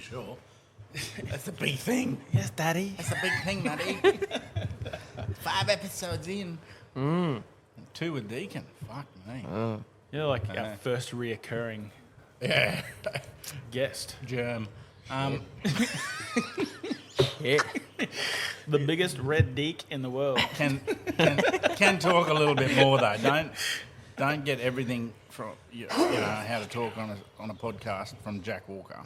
sure. That's the big thing. Yes, Daddy. That's the big thing, Matty. 5 episodes in. 2 with Deacon. Fuck me. You're like our first reoccurring guest. Germ. The biggest red deek in the world. Can talk a little bit more though. Don't get everything from you know how to talk on a podcast from Jack Walker.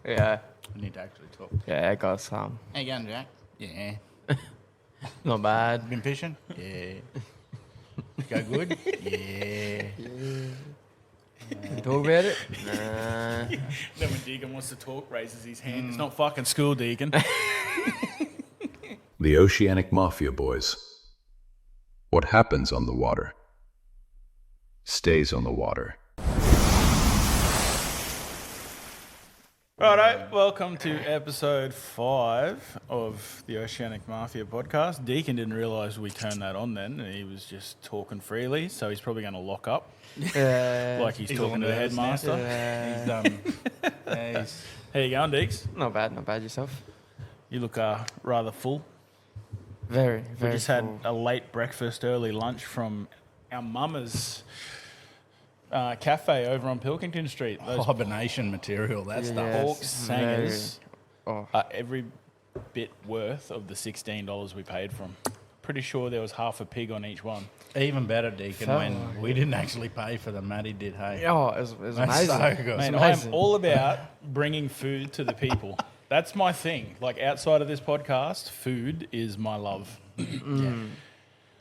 Yeah. We need to actually talk. Yeah, I got some. How you going, Jack? Yeah. Not bad. Been fishing? Yeah. Go good? Yeah. Can talk about it? Nah. Then when Deacon wants to talk, raises his hand. It's not fucking school, Deacon. The Oceanic Mafia Boys. What happens on the water stays on the water. Righto, welcome to episode 5 of the Oceanic Mafia podcast. Deacon didn't realise we turned that on then, and he was just talking freely, so he's probably going to lock up. Like he's talking to the headmaster. He's done. How you going, Deeks? Not bad yourself. You look rather full. Very We just had full. a late breakfast, early lunch from our mama's cafe over on Pilkington Street. Those Hibernation material, that stuff. Yes. pork sangers Oh. are every bit worth of the $16 we paid from. Pretty sure there was half a pig on each one. Even better, Deacon, when we didn't actually pay for them. Matty did, hey. Oh, it was That's amazing. so good. Man, It's I amazing. am all about bringing food to the people. That's my thing. Like outside of this podcast, food is my love.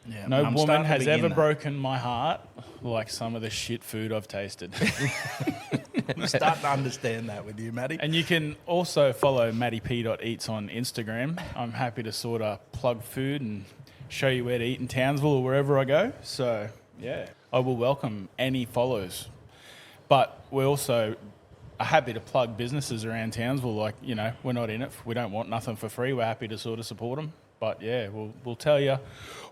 Yeah, No I'm woman starting to has begin ever that. broken my heart like some of the shit food I've tasted. I'm starting to understand that with you, Matty. And you can also follow mattyp.eats on Instagram. I'm happy to sort of plug food and show you where to eat in Townsville or wherever I go. So, yeah, I will welcome any follows. But we also are happy to plug businesses around Townsville. Like, you know, we're not in it. We don't want nothing for free. We're happy to sort of support them. But, yeah, we'll tell you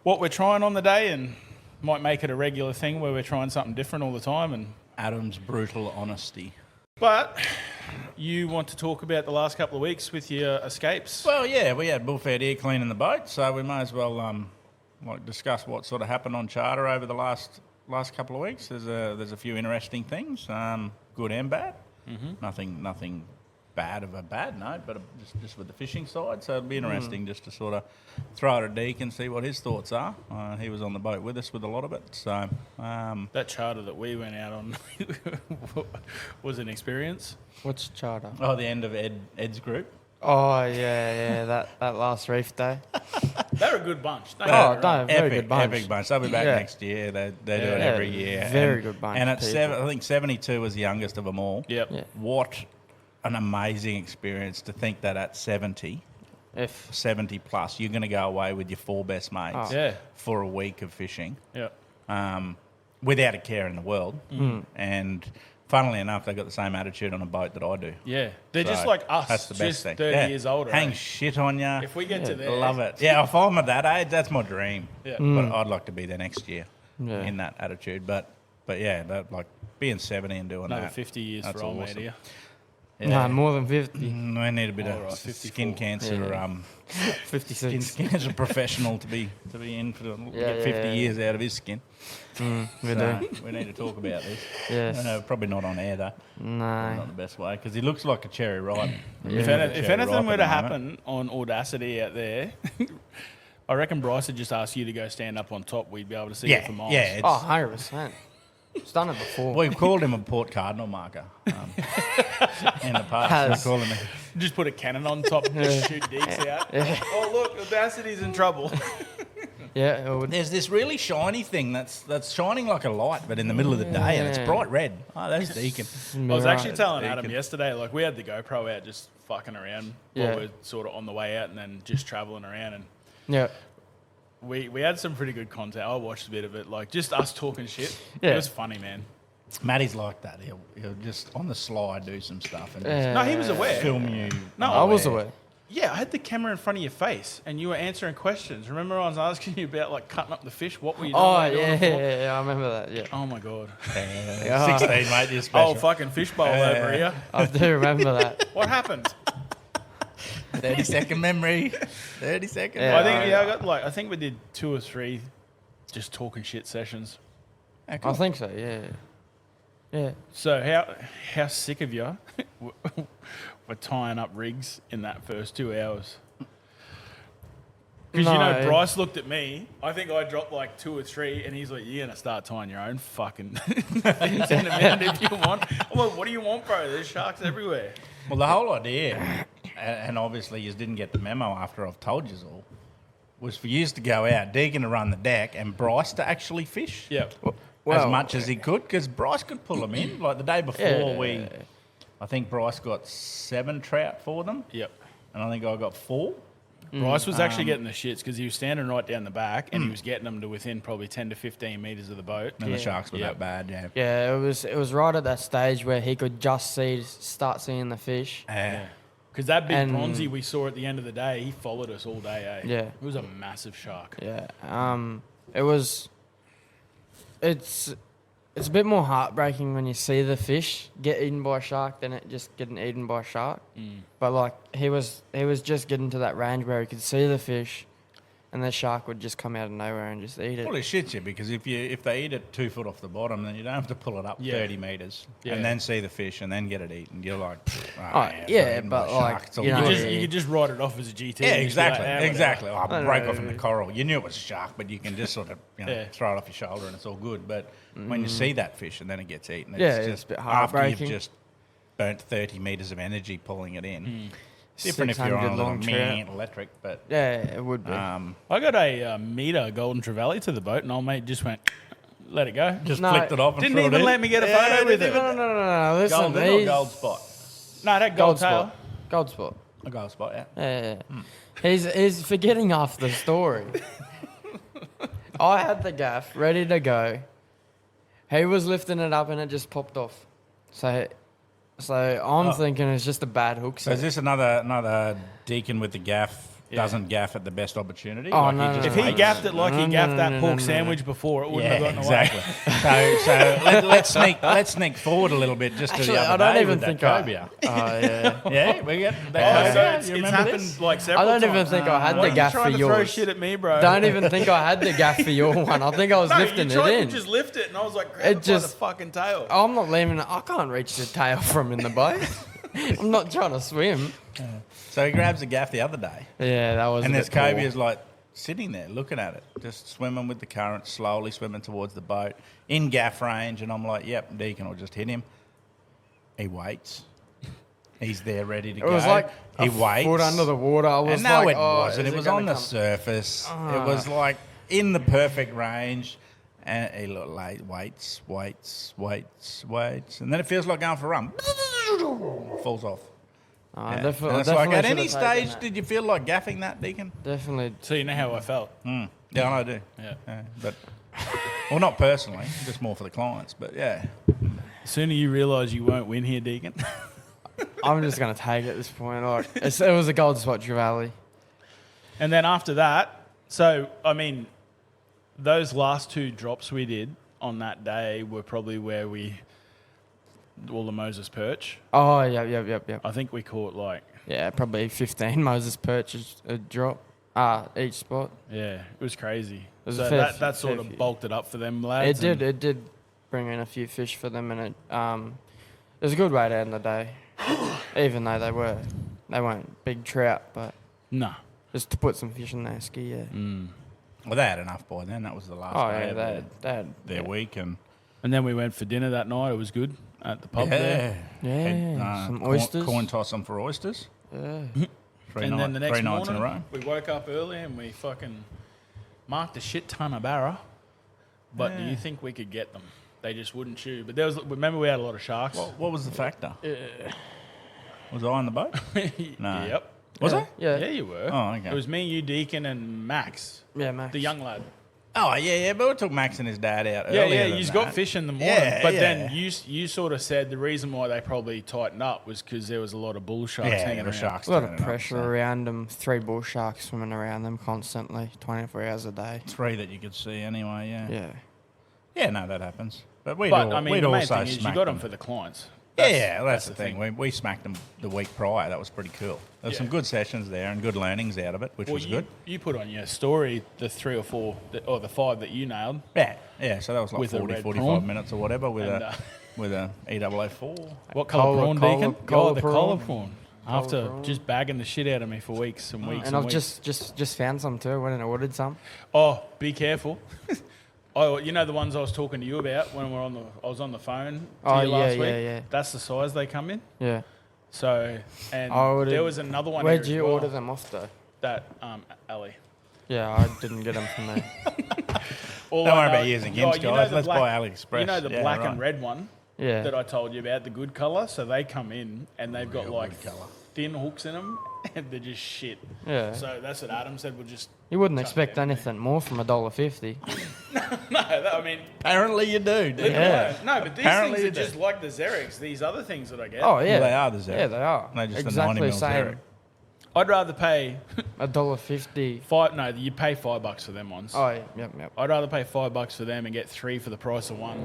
what we're trying on the day and might make it a regular thing where we're trying something different all the time. And Adam's brutal honesty. But you want to talk about the last couple of weeks with your escapes. Well, yeah, we had Bullfed here cleaning the boat, so we may as well discuss what sort of happened on charter over the last couple of weeks. There's a few interesting things, good and bad. Mm-hmm. Nothing bad of a bad note, but just with the fishing side. So it'll be interesting just to sort of throw it at Deacon and see what his thoughts are. He was on the boat with us with a lot of it. So That charter that we went out on was an experience. What's charter? the end of Ed's group. Oh, yeah, that last reef day. They're a good bunch. Don't Oh, get me wrong. no, very good bunch. Epic bunch. They'll be back Yeah. next year. They do it Yeah, every year. very good bunch And of at people. I think 72 was the youngest of them all. Yep. Yeah. What an amazing experience to think that at 70 plus, you're going to go away with your 4 best mates Oh. Yeah. for a week of fishing Yep. without a care in the world. And funnily enough, they've got the same attitude on a boat that I do. Yeah. They're just So, like us, That's the best just thing. 30 years older. Hang eh? shit on you. If we get to there. Love it. Yeah, if I'm at that age, that's my dream. Yeah. But I'd like to be there next year Yeah. in that attitude. But yeah, like being 70 and doing Another that. 50 years that's for old awesome. mate here. Yeah. No, more than 50. I need a bit All of right, skin 54. cancer. Yeah. 56. Skin cancer professional to be in for get 50 years out of his skin. We So do. we need to talk about this. Yes. Probably not on air though. No. Not the best way because he looks like a cherry ripe. If anything were to happen on Audacity out there, I reckon Bryce would just ask you to go stand up on top. We'd be able to see it for miles. Yeah. Oh, 100%. It's done it before. We've called him a Port Cardinal marker in the past. Has. We call him Just put a cannon on top and just shoot deeks out. Oh, look, Audacity's in trouble. Yeah, it would. There's this really shiny thing that's shining like a light, but in the middle of the day, and it's bright red. Oh, that's Deacon. I was actually telling Deacon. Adam yesterday, like we had the GoPro out just fucking around Yeah. while we're sort of on the way out and then just travelling around. And Yeah. we had some pretty good content. I watched a bit of it, like just us talking shit. Yeah. It was funny, man. Matty's like that. He'll just on the slide do some stuff and No, he was aware. film you. No, I was aware. Yeah, I had the camera in front of your face, and you were answering questions. Remember, I was asking you about like cutting up the fish. What were you doing? Oh, What were you yeah, doing for? yeah, I remember that, yeah. Oh my god. 16, mate. You're special. Oh, fucking fishbowl over here. I do remember that. What happened? 30-second memory. 30 seconds. Yeah. I think we did 2 or 3 just talking shit sessions. Yeah, cool. I think so, yeah. Yeah. So how sick of you were tying up rigs in that first 2 hours? Because, No. Bryce looked at me. I think I dropped like 2 or 3, and he's like, you're going to start tying your own fucking things in a minute if you want. I'm like, what do you want, bro? There's sharks everywhere. Well, the whole idea, and obviously you didn't get the memo after I've told you all, was for you to go out, Deacon to run the deck, and Bryce to actually fish. Yep. As much as he could, because Bryce could pull them in. Like the day before, Yeah. I think Bryce got 7 trout for them, Yep. and I think I got 4. Bryce was actually getting the shits because he was standing right down the back and he was getting them to within probably 10 to 15 metres of the boat. And the sharks were Yep. that bad, yeah. Yeah, it was right at that stage where he could just start seeing the fish. Because that big And- bronzy we saw at the end of the day, he followed us all day, eh? Yeah. It was a massive shark. Yeah. It's a bit more heartbreaking when you see the fish get eaten by a shark than it just getting eaten by a shark. But like he was just getting to that range where he could see the fish, and the shark would just come out of nowhere and just eat it. Well, it shits you because if they eat it 2 foot off the bottom, then you don't have to pull it up Yeah. 30 metres Yeah. and then see the fish and then get it eaten. You're like, yeah, but like, it's all you know, good. You could just write it off as a GT. Yeah, and just be like, exactly, "Ah, whatever." exactly. Oh, No, break no, off in the coral. You knew it was a shark, but you can just sort of Yeah. throw it off your shoulder and it's all good. But when you see that fish and then it gets eaten, it's Yeah, it's just a bit after you've heartbreaking. just burnt 30 metres of energy pulling it in. Different if you're 600 on a little long trout. electric, but Yeah, it would be. I got a meter golden trevally to the boat, and old mate just went, let it go. just No, flicked it off and Didn't threw it even in. let me get a Yeah, photo with didn't it. even- No. Listen, Golden or he's gold spot? No, that gold gold tail. spot. Gold spot. A gold spot, yeah. Yeah. He's forgetting half the story. I had the gaff ready to go. He was lifting it up and it just popped off. So I'm thinking it's just a bad hook So is set. this another Deacon with the gaff doesn't gaff at the best opportunity? Oh, Like, no, he no, just If he waits? gaffed it like he No, gaffed no, that no, pork no. sandwich before, it wouldn't Yeah, have gotten away. exactly. so let's sneak forward a little bit just to Actually, the I other don't day even with that think I. cobia. Oh yeah. Yeah, we get Oh, that so cobia. it's You remember happened this? like I several don't times. even think I had Why the are you gaff for trying to throw yours. shit at me, bro? Don't even think I had the gaff for your one. I think I was No, lifting you tried it in. to just lift it, and I was like, grab It it by the just- fucking tail. I'm not leaving it. I can't reach the tail from in the boat. I'm not trying to swim. So he grabs the gaff the other day, Yeah, that was. and a this bit poor. cobia is like sitting there looking at it, just swimming with the current, slowly swimming towards the boat in gaff range, and I'm like, yep, Deacon will just hit him. He waits. He's there ready to It go. was like he a waits. foot under the water. I was And no, like, it oh, wasn't. is It was gonna on the come? surface. It was like in the perfect range. And he looked like waits. And then it feels like going for a run. Falls off. I Yeah. definitely, And it's like, at any should've taken stage, that. did you feel like gaffing that, Deacon? Definitely. So you know how I felt. Yeah, I do. Yeah. But, well, not personally, just more for the clients. But yeah. The sooner you realise you won't win here, Deacon. I'm just gonna take it at this point. Like, it was a gold spot Trevally. And then after that, so, I mean, those last 2 drops we did on that day were probably where all the Moses perch. Oh, yep. I think we caught like, Yeah, probably 15 Moses perches a drop. Each spot. yeah, it was crazy. was So a fair that sort fair of few. bulked it up for them lads. It did bring in a few fish for them, and it was a good way to end the day. Even though they weren't big trout, but No. just to put some fish in their ski, yeah. Well, they had enough by then. That was the last Oh day yeah, of they had their week. And And then we went for dinner that night. It was good at the pub there. Yeah, some oysters. Coin toss them for oysters. Yeah. And then the next 3 nights in a row. morning, we woke up early and we fucking marked a shit ton of barra. But do you think we could get them? They just wouldn't chew. But remember we had a lot of sharks. What was the factor? Was I on the boat? No. Yep. Was I? Yeah. Yeah, you were. Oh, okay. It was me, you, Deacon, and Max, Yeah, Max. the young lad. Oh, yeah, but we took Max and his dad out Yeah, earlier yeah, than you've that. got fish in the morning. Yeah, but yeah. then you sort of said the reason why they probably tightened up was because there was a lot of bull sharks Yeah, hanging there were around. sharks. A lot turning of up, pressure so. around them. 3 bull sharks swimming around them constantly, 24 hours a day. 3 that you could see anyway, yeah. Yeah. Yeah, no, that happens. But we'd, But, I mean, we'd the main also thing is you smack got them. them for the clients. Yeah, that's the thing. We smacked them the week prior. That was pretty cool. There were some Yeah. good sessions there and good learnings out of it, which was good. You put on your story the 3 or 4, or the 5 that you nailed. Yeah, so that was like With a 40, red 45 prawn. minutes or whatever with And, with a EAA4. What colour prawn, Deacon? Cola The prawn. colour prawn. After prawn. just bagging the shit out of me for weeks and weeks And and I've weeks. just found some too. Went and ordered some. Oh, be careful. Oh, you know the ones I was talking to you about when I was on the phone to you last week? yeah. That's the size they come in. Yeah. So, and I ordered- there was another one. Where'd here you as well, order them off though? That alley. Yeah, I didn't get them from there. All Don't I worry know- about using Gimps, you know guys. the Let's black- buy AliExpress. You know the Yeah, black right. and red one Yeah. that I told you about, the good colour. So they come in and they've got Real like good colour. thin hooks in them, and they're just shit. Yeah. So that's what Adam said. We'll just You wouldn't chuck expect them in. anything more from $1.50. No, I mean. Apparently you do. Yeah. No, but these Apparently things are you just do. like the Xerics, these other things that I get. Oh yeah. They are the Xeric. Yeah, they are. They're just the exactly 90 the mil same. Xeric. I'd rather pay $1.50. no, you pay $5 for them ones. Oh yeah, yep. I'd rather pay $5 for them and get 3 for the price of one.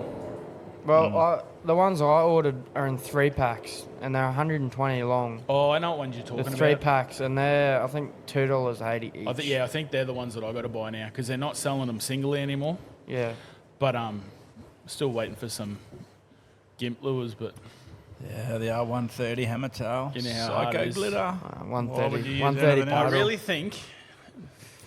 Well, the ones I ordered are in 3 packs, and they're 120 long. Oh, I know what ones you're The talking 3 about. packs, and they're I think $2.80 each. I think they're the ones that I got to buy now because they're not selling them singly anymore. Yeah. But still waiting for some gimp lures. But Yeah, the R130 hammertail. You know how hard Psycho it is. glitter. Why would 130. you use 130 anything else? I paddle. really think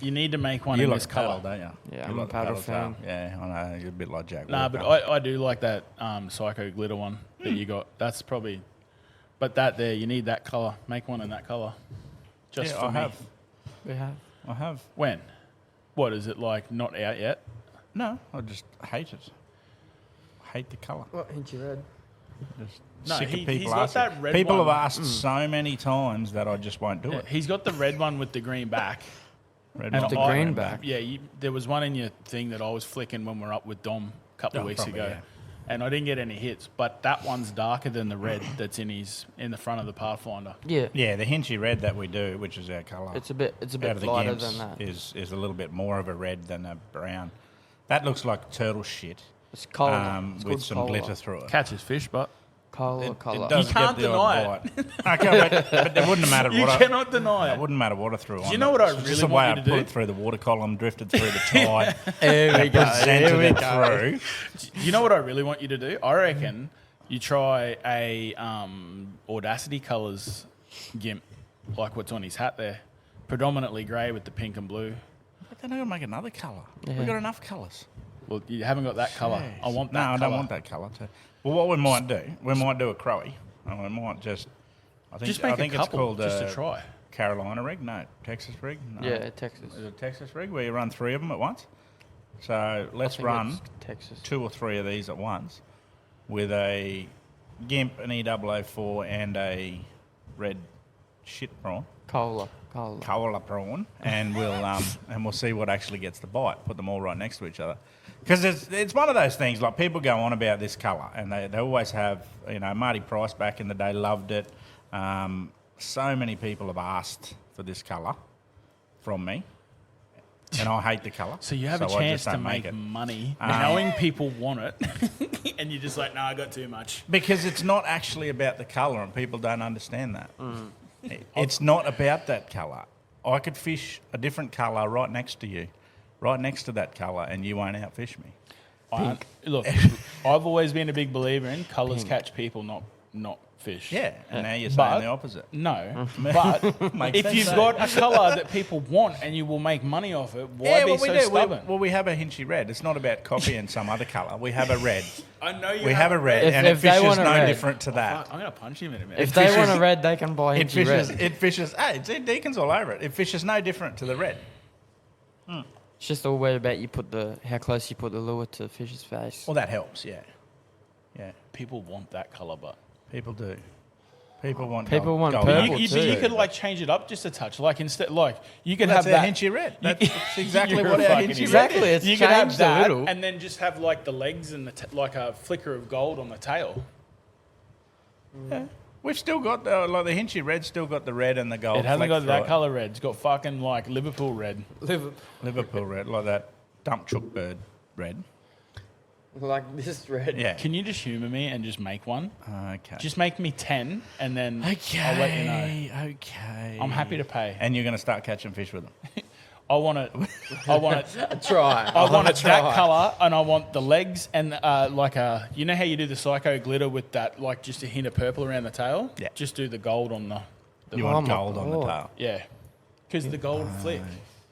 you need to make one You in like this paddle, colour. don't you? Yeah, You I'm a like the paddle tail. fan. Yeah, I know. You're a bit like Jack Nah, Walker. but I do like that Psycho glitter one that you got. That's probably... But that there, you need that colour. Make one in that colour. Just yeah, for I me. have. We have. I have. When? What, is it like not out yet? No, I just hate it. I hate the colour. What, ain't you red? Just No, sick of he's people got asking. that red People one. have asked so many times that I just won't do Yeah, it. he's got the red one with the green back. Red And one. the I- green back. Yeah, there was one in your thing that I was flicking when we were up with Dom a couple of Oh, weeks probably, ago. yeah. And I didn't get any hits, but that one's darker than the red that's in the front of the Pathfinder. Yeah. Yeah, the hinchy red that we do, which is our colour, It's a bit out of the lighter Gimps, than that. is a little bit more of a red than a brown. That looks like turtle shit It's colour. It's with called some colour. glitter through it. Catches fish, but Colour. It does You can't get the odd deny bite. Okay, but it wouldn't matter you what cannot deny it it. wouldn't matter what I threw on. you know it. what I It's just really the way want you I to put do? it through the water column, drifted through the tide, There we go. presented There we it go. through. You know what I really want you to do? I reckon you try a Audacity colours gimp, like what's on his hat there. Predominantly grey with the pink and blue. But then I got to make another colour. Yeah. We've got enough colours. Well, you haven't got that colour. I want that No, I colour. don't want that colour too. Well, what we might do, we might do a crowie. And we might just, Just make I think a couple, it's called just to try. Carolina rig. No, Texas rig. No. Yeah, Texas. Is it Texas rig where you run 3 of them at once? So let's I think run it's Texas. 2 or 3 of these at once with a gimp, an EAA4, and a red shit prawn, Cola. koala prawn, and we'll see what actually gets the bite. Put them all right next to each other, because it's one of those things. Like, people go on about this colour, and they always have. Marty Price back in the day loved it. So many people have asked for this colour from me, and I hate the colour. So you have a I chance just to don't make it. money knowing people want it, and you're just like, no, I got too much. Because it's not actually about the colour, and people don't understand that. Mm. It's not about that colour. I could fish a different colour right next to you, right next to that colour, and you won't outfish me. Look, I've always been a big believer in colours catch people, not fish. Yeah, and now you're But- saying the opposite. No, but Makes if sense, you've eh? got a colour that people want and you will make money off it, why be we so do. stubborn? We have a hinchy red. It's not about copying some other colour. We have a red. I know you We have a red, If- and if it they fishes want a no red- different to that. I'm going to punch him in a minute. If they fishes- want a red, they can buy It Hinchy fishes. red. It fishes. Hey, it's Deacon's all over it. It fishes no different to the red. It's just all way about how close you put the lure to the fish's face. Well, that helps. Yeah, yeah. People want that colour, but People do. People want People want gold purple nuggets. too. You could like change it up just a touch. Like instead, like you could That's have our that. hinchy red. You- That's exactly You're what a our fucking hinchy idiot. Exactly, red it's You could have changed a that, little. and then just have like the legs and like a flicker of gold on the tail. Yeah. We've still got like the hinchy red's still got the red and the gold. It hasn't fleck got through that it. color red. It's got fucking like Liverpool red. Liverpool red, like that dump chook bird red. Like this red. Yeah. Can you just humour me and just make one? Okay. Just make me 10, and then okay. I'll let you know. Okay. I'm happy to pay. And you're going to start catching fish with them. I want it. I want it. Try. I want it that colour, and I want the legs and like a. You know how you do the psycho glitter with that, like just a hint of purple around the tail. Yeah. Just do the gold on the. You Oh want my gold on the God. tail. Yeah. Because the gold flick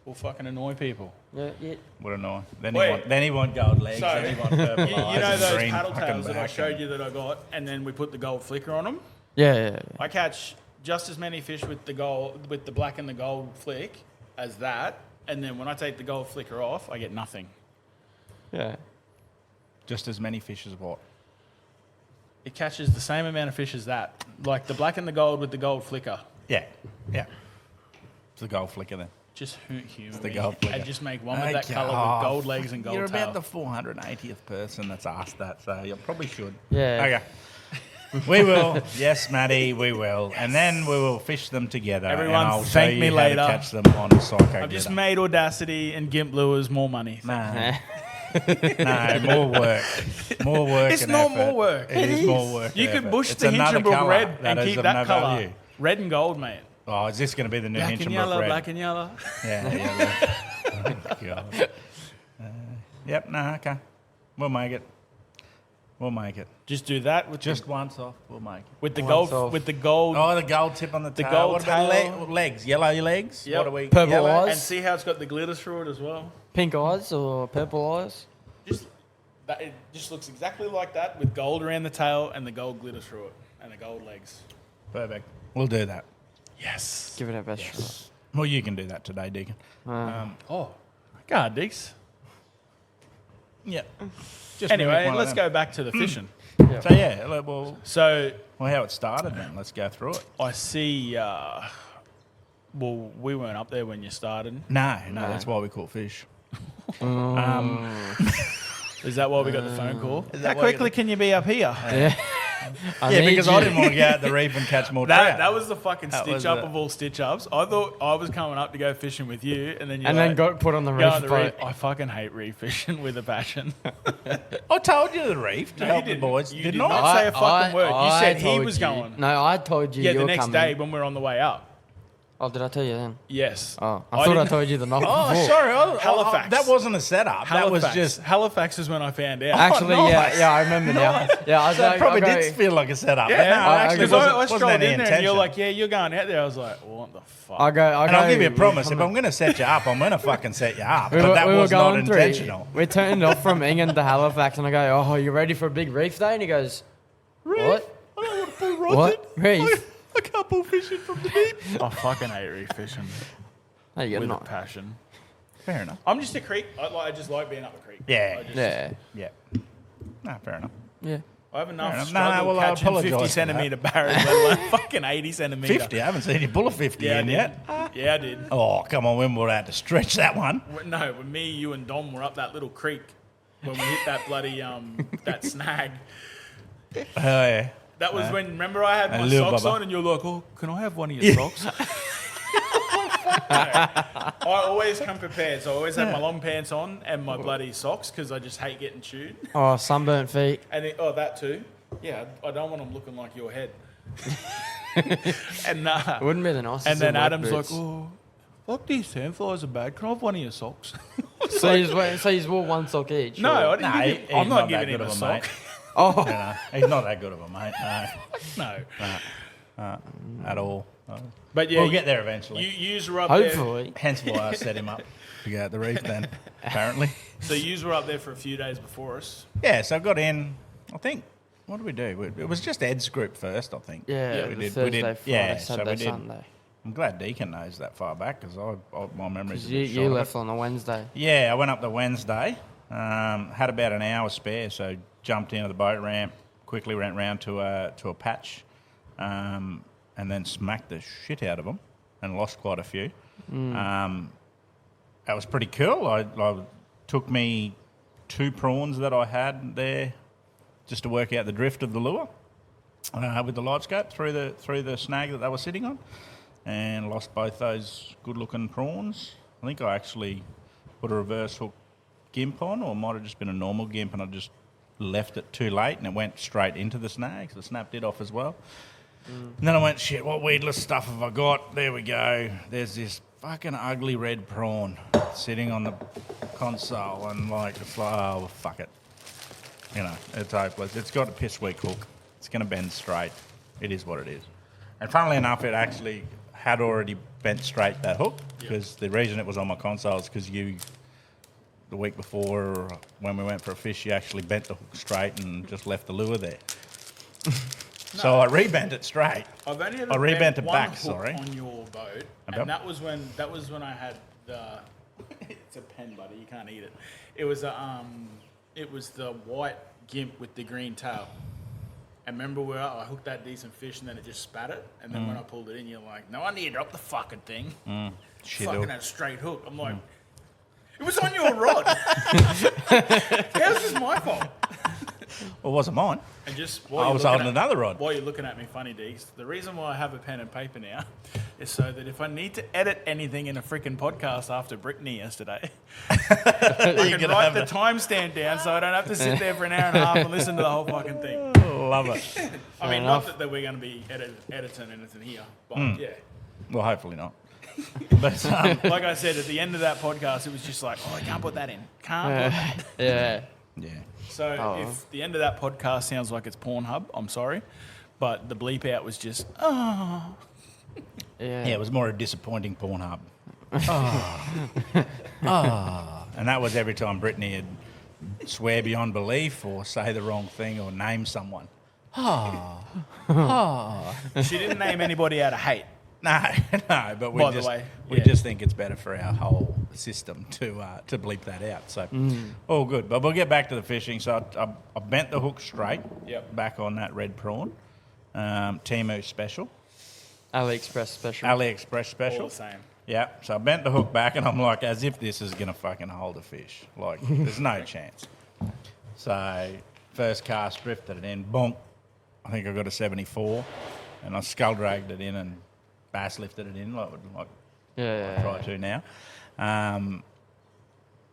will fucking annoy people. Yeah, yeah. What annoying. Then Wait. he want gold legs. So, then he want purple You eyes know and those green paddle fucking tails that I back showed and- you that I got, and then we put the gold flicker on them. Yeah. I catch just as many fish with the black and the gold flick as that, and then when I take the gold flicker off, I get nothing. Yeah. Just as many fish as what? It catches the same amount of fish as that, like the black and the gold with the gold flicker. Yeah. Yeah. It's the gold flicker then. Just humour the me. gold flicker. And just make one with that Okay. colour Oh, with gold legs and gold You're tail. about the 480th person that's asked that, so you probably should. Yeah. Okay. We will. Yes, Maddie, we will. And then we will fish them together. Everyone and I'll thank show me you later. How to catch them on Psycho I've just Glitter. made Audacity and GIMP lures more money. No, no, more work. More work. It's and not effort. more work. It is more work. You and could effort. bush It's the another Hinchinbrook colour red and is keep of that no colour. value. Red and gold, mate. Oh, is this going to be the new Black and Hinchinbrook yellow, red? black and yellow. Yeah. Oh, God. Yep. No. Okay. We'll make it. We'll make it. Just do that with Just once off. We'll make it. with the Once gold off. with the gold Oh, the gold tip on the tail. gold What about tail. legs? Yellow legs? Yep. What are we? Purple yellow? eyes. and see how it's got the glitter through it as well. Pink eyes or purple eyes? Just that it just looks exactly like that with gold around the tail and the gold glitter through it and the gold legs. Perfect. We'll do that. Yes. Give it a best shot. Well, you can do that today, Deacon. Oh, God, Dix. Yeah. Just mimic Anyway, one of let's them. go back to the fishing. So yeah, well, So how it started then. Let's go through it. I see. Well, we weren't up there when you started. No, that's why we caught fish. Is that why we got the phone call? that How why you quickly can you be up here? Yeah. I Yeah, need because you. I didn't want to go out the reef and catch more trout. That was the fucking That stitch was up it. of all stitch ups. I thought I was coming up to go fishing with you, and then you And then got put on the go reef on the boat. reef. I fucking hate reef fishing with a passion. I told you the reef to No, you help the didn't. boys. You Didn't did I? not say a fucking word. You I said he told was you. going. No, I told you Yeah, you the were next coming. day when we were on the way up. Oh, did I tell you then? Yes. Oh, I thought I didn't- told you the night Oh, before. sorry. Halifax. That wasn't a setup. That was Halifax. just. Halifax is when I found out. Actually, nice. yeah, I remember now. Yeah, I was So like, it probably I'll go- did feel like a setup. Yeah, No, actually, because wasn't, I wasn't strolled any in there and you're intention. like, yeah, you're going out there. I was like, what the fuck? I go. And I'll give you a promise. If I'm going to set you up, I'm going to fucking set you up. But that was not intentional. We turned off from England to Halifax, and I go, "Oh, you ready for a big reef day?" And he goes, "What? I don't want to pull rods What in. reef?" I can't pull fishing from the deep. I fucking hate reef fishing No, you're with a not. passion. Fair enough. I'm just a creek. I just like being up a creek. Yeah. I just- Yeah, Yeah. No, fair enough. yeah. I have enough Fair enough. struggle No, well, I catching apologise 50 for centimetre barras, let alone fucking 80 centimetre. 50. I haven't seen you pull a 50 Yeah, I in did. yet. Yeah, I did. Oh, come on. When we're out to stretch that one. No, when me, you, and Dom were up that little creek when we hit that bloody that snag. Oh, yeah. That was when. Remember, I had A my little socks bubba. on, and you're like, "Oh, can I have one of your socks?" I always come prepared, so I always have my long pants on and my bloody socks because I just hate getting chewed. Oh, sunburnt feet. And that too. Yeah, I don't want them looking like your head. and It wouldn't be the nicest. and then of work Adam's boots. like, "Oh, fuck these sandflies are bad. Can I have one of your socks?" So you wore one sock each. No, or- I didn't. give him, I'm not giving him a sock. Oh, No, he's not that good of a mate. No, No, at all. but yeah, We'll get there eventually. You were up there. hopefully. Hence why I set him up to go out the reef then, apparently. So you were up there for a few days before us. Yeah, so I got in, I think, what did we do? It was just Ed's group first, I think. Yeah, we the did. Thursday, we did. Friday, Yeah, Saturday, so we did. Sunday. I'm glad Deacon knows that far back because my memories. Because you left on a Wednesday. Yeah, I went up the Wednesday. Had about an hour spare, so jumped into the boat ramp. Quickly went round to a patch. and then smacked the shit out of them and lost quite a few. That was pretty cool. I took me 2 prawns that I had there just to work out the drift of the lure with the light scope through the snag that they were sitting on, and lost both those good-looking prawns. I think I actually put a reverse hook gimp on, or it might have just been a normal gimp, and I just left it too late and it went straight into the snag, so I snapped it off as well. And then I went, shit, what weedless stuff have I got? There we go. There's this fucking ugly red prawn sitting on the console, and it's like, oh, well, fuck it. You know, it's hopeless. It's got a piss weak hook. It's going to bend straight. It is what it is. And funnily enough, it actually had already bent straight, that hook, because the reason it was on my console is because the week before when we went for a fish, you actually bent the hook straight and just left the lure there. So I rebent it straight. I've only ever rebent bent it one back, hook sorry. on your boat, Okay. and that was when I had the. It's a pen, buddy. You can't eat it. It was the white gimp with the green tail. And remember where I hooked that decent fish and then it just spat it, and then when I pulled it in, you're like, "No, I need to drop the fucking thing." Shit, Fucking had a straight hook. I'm like, it was on your rod. How's this my fault? Well, it wasn't mine. And just I was holding another rod. While you're looking at me funny, Deeks, the reason why I have a pen and paper now is so that if I need to edit anything in a freaking podcast after Brittany yesterday, I can write the timestamp down so I don't have to sit there for an hour and a half and listen to the whole fucking thing. Love it. I mean, not that we're going to be editing anything here, but yeah. Well, hopefully not. But Like I said, at the end of that podcast, it was just like, oh, I can't put that in. Can't put that in. Yeah. yeah. So if the end of that podcast sounds like it's Pornhub, I'm sorry. But the bleep out was just, oh. Yeah. Yeah, it was more a disappointing Pornhub. And that was every time Brittany would swear beyond belief or say the wrong thing or name someone. She didn't name anybody out of hate. No, but By the way, we just think it's better for our whole system to bleep that out. So all good. But we'll get back to the fishing. So I bent the hook straight back on that red prawn. Temu special. AliExpress special. AliExpress special. All the same. Yeah, so I bent the hook back and I'm like, as if this is going to fucking hold a fish. Like, there's no chance. So, first cast, drifted it in, bonk. I think I got a 74, and I scull dragged it in and bass lifted it in like I try to now. And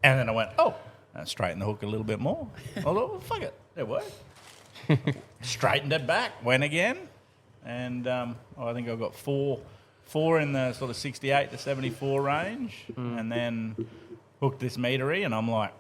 then I went, and I straightened the hook a little bit more. I thought, well, fuck it, it worked. Straightened it back, went again, and I think I got four in the sort of 68 to 74 range, and then hooked this metery, and I'm like,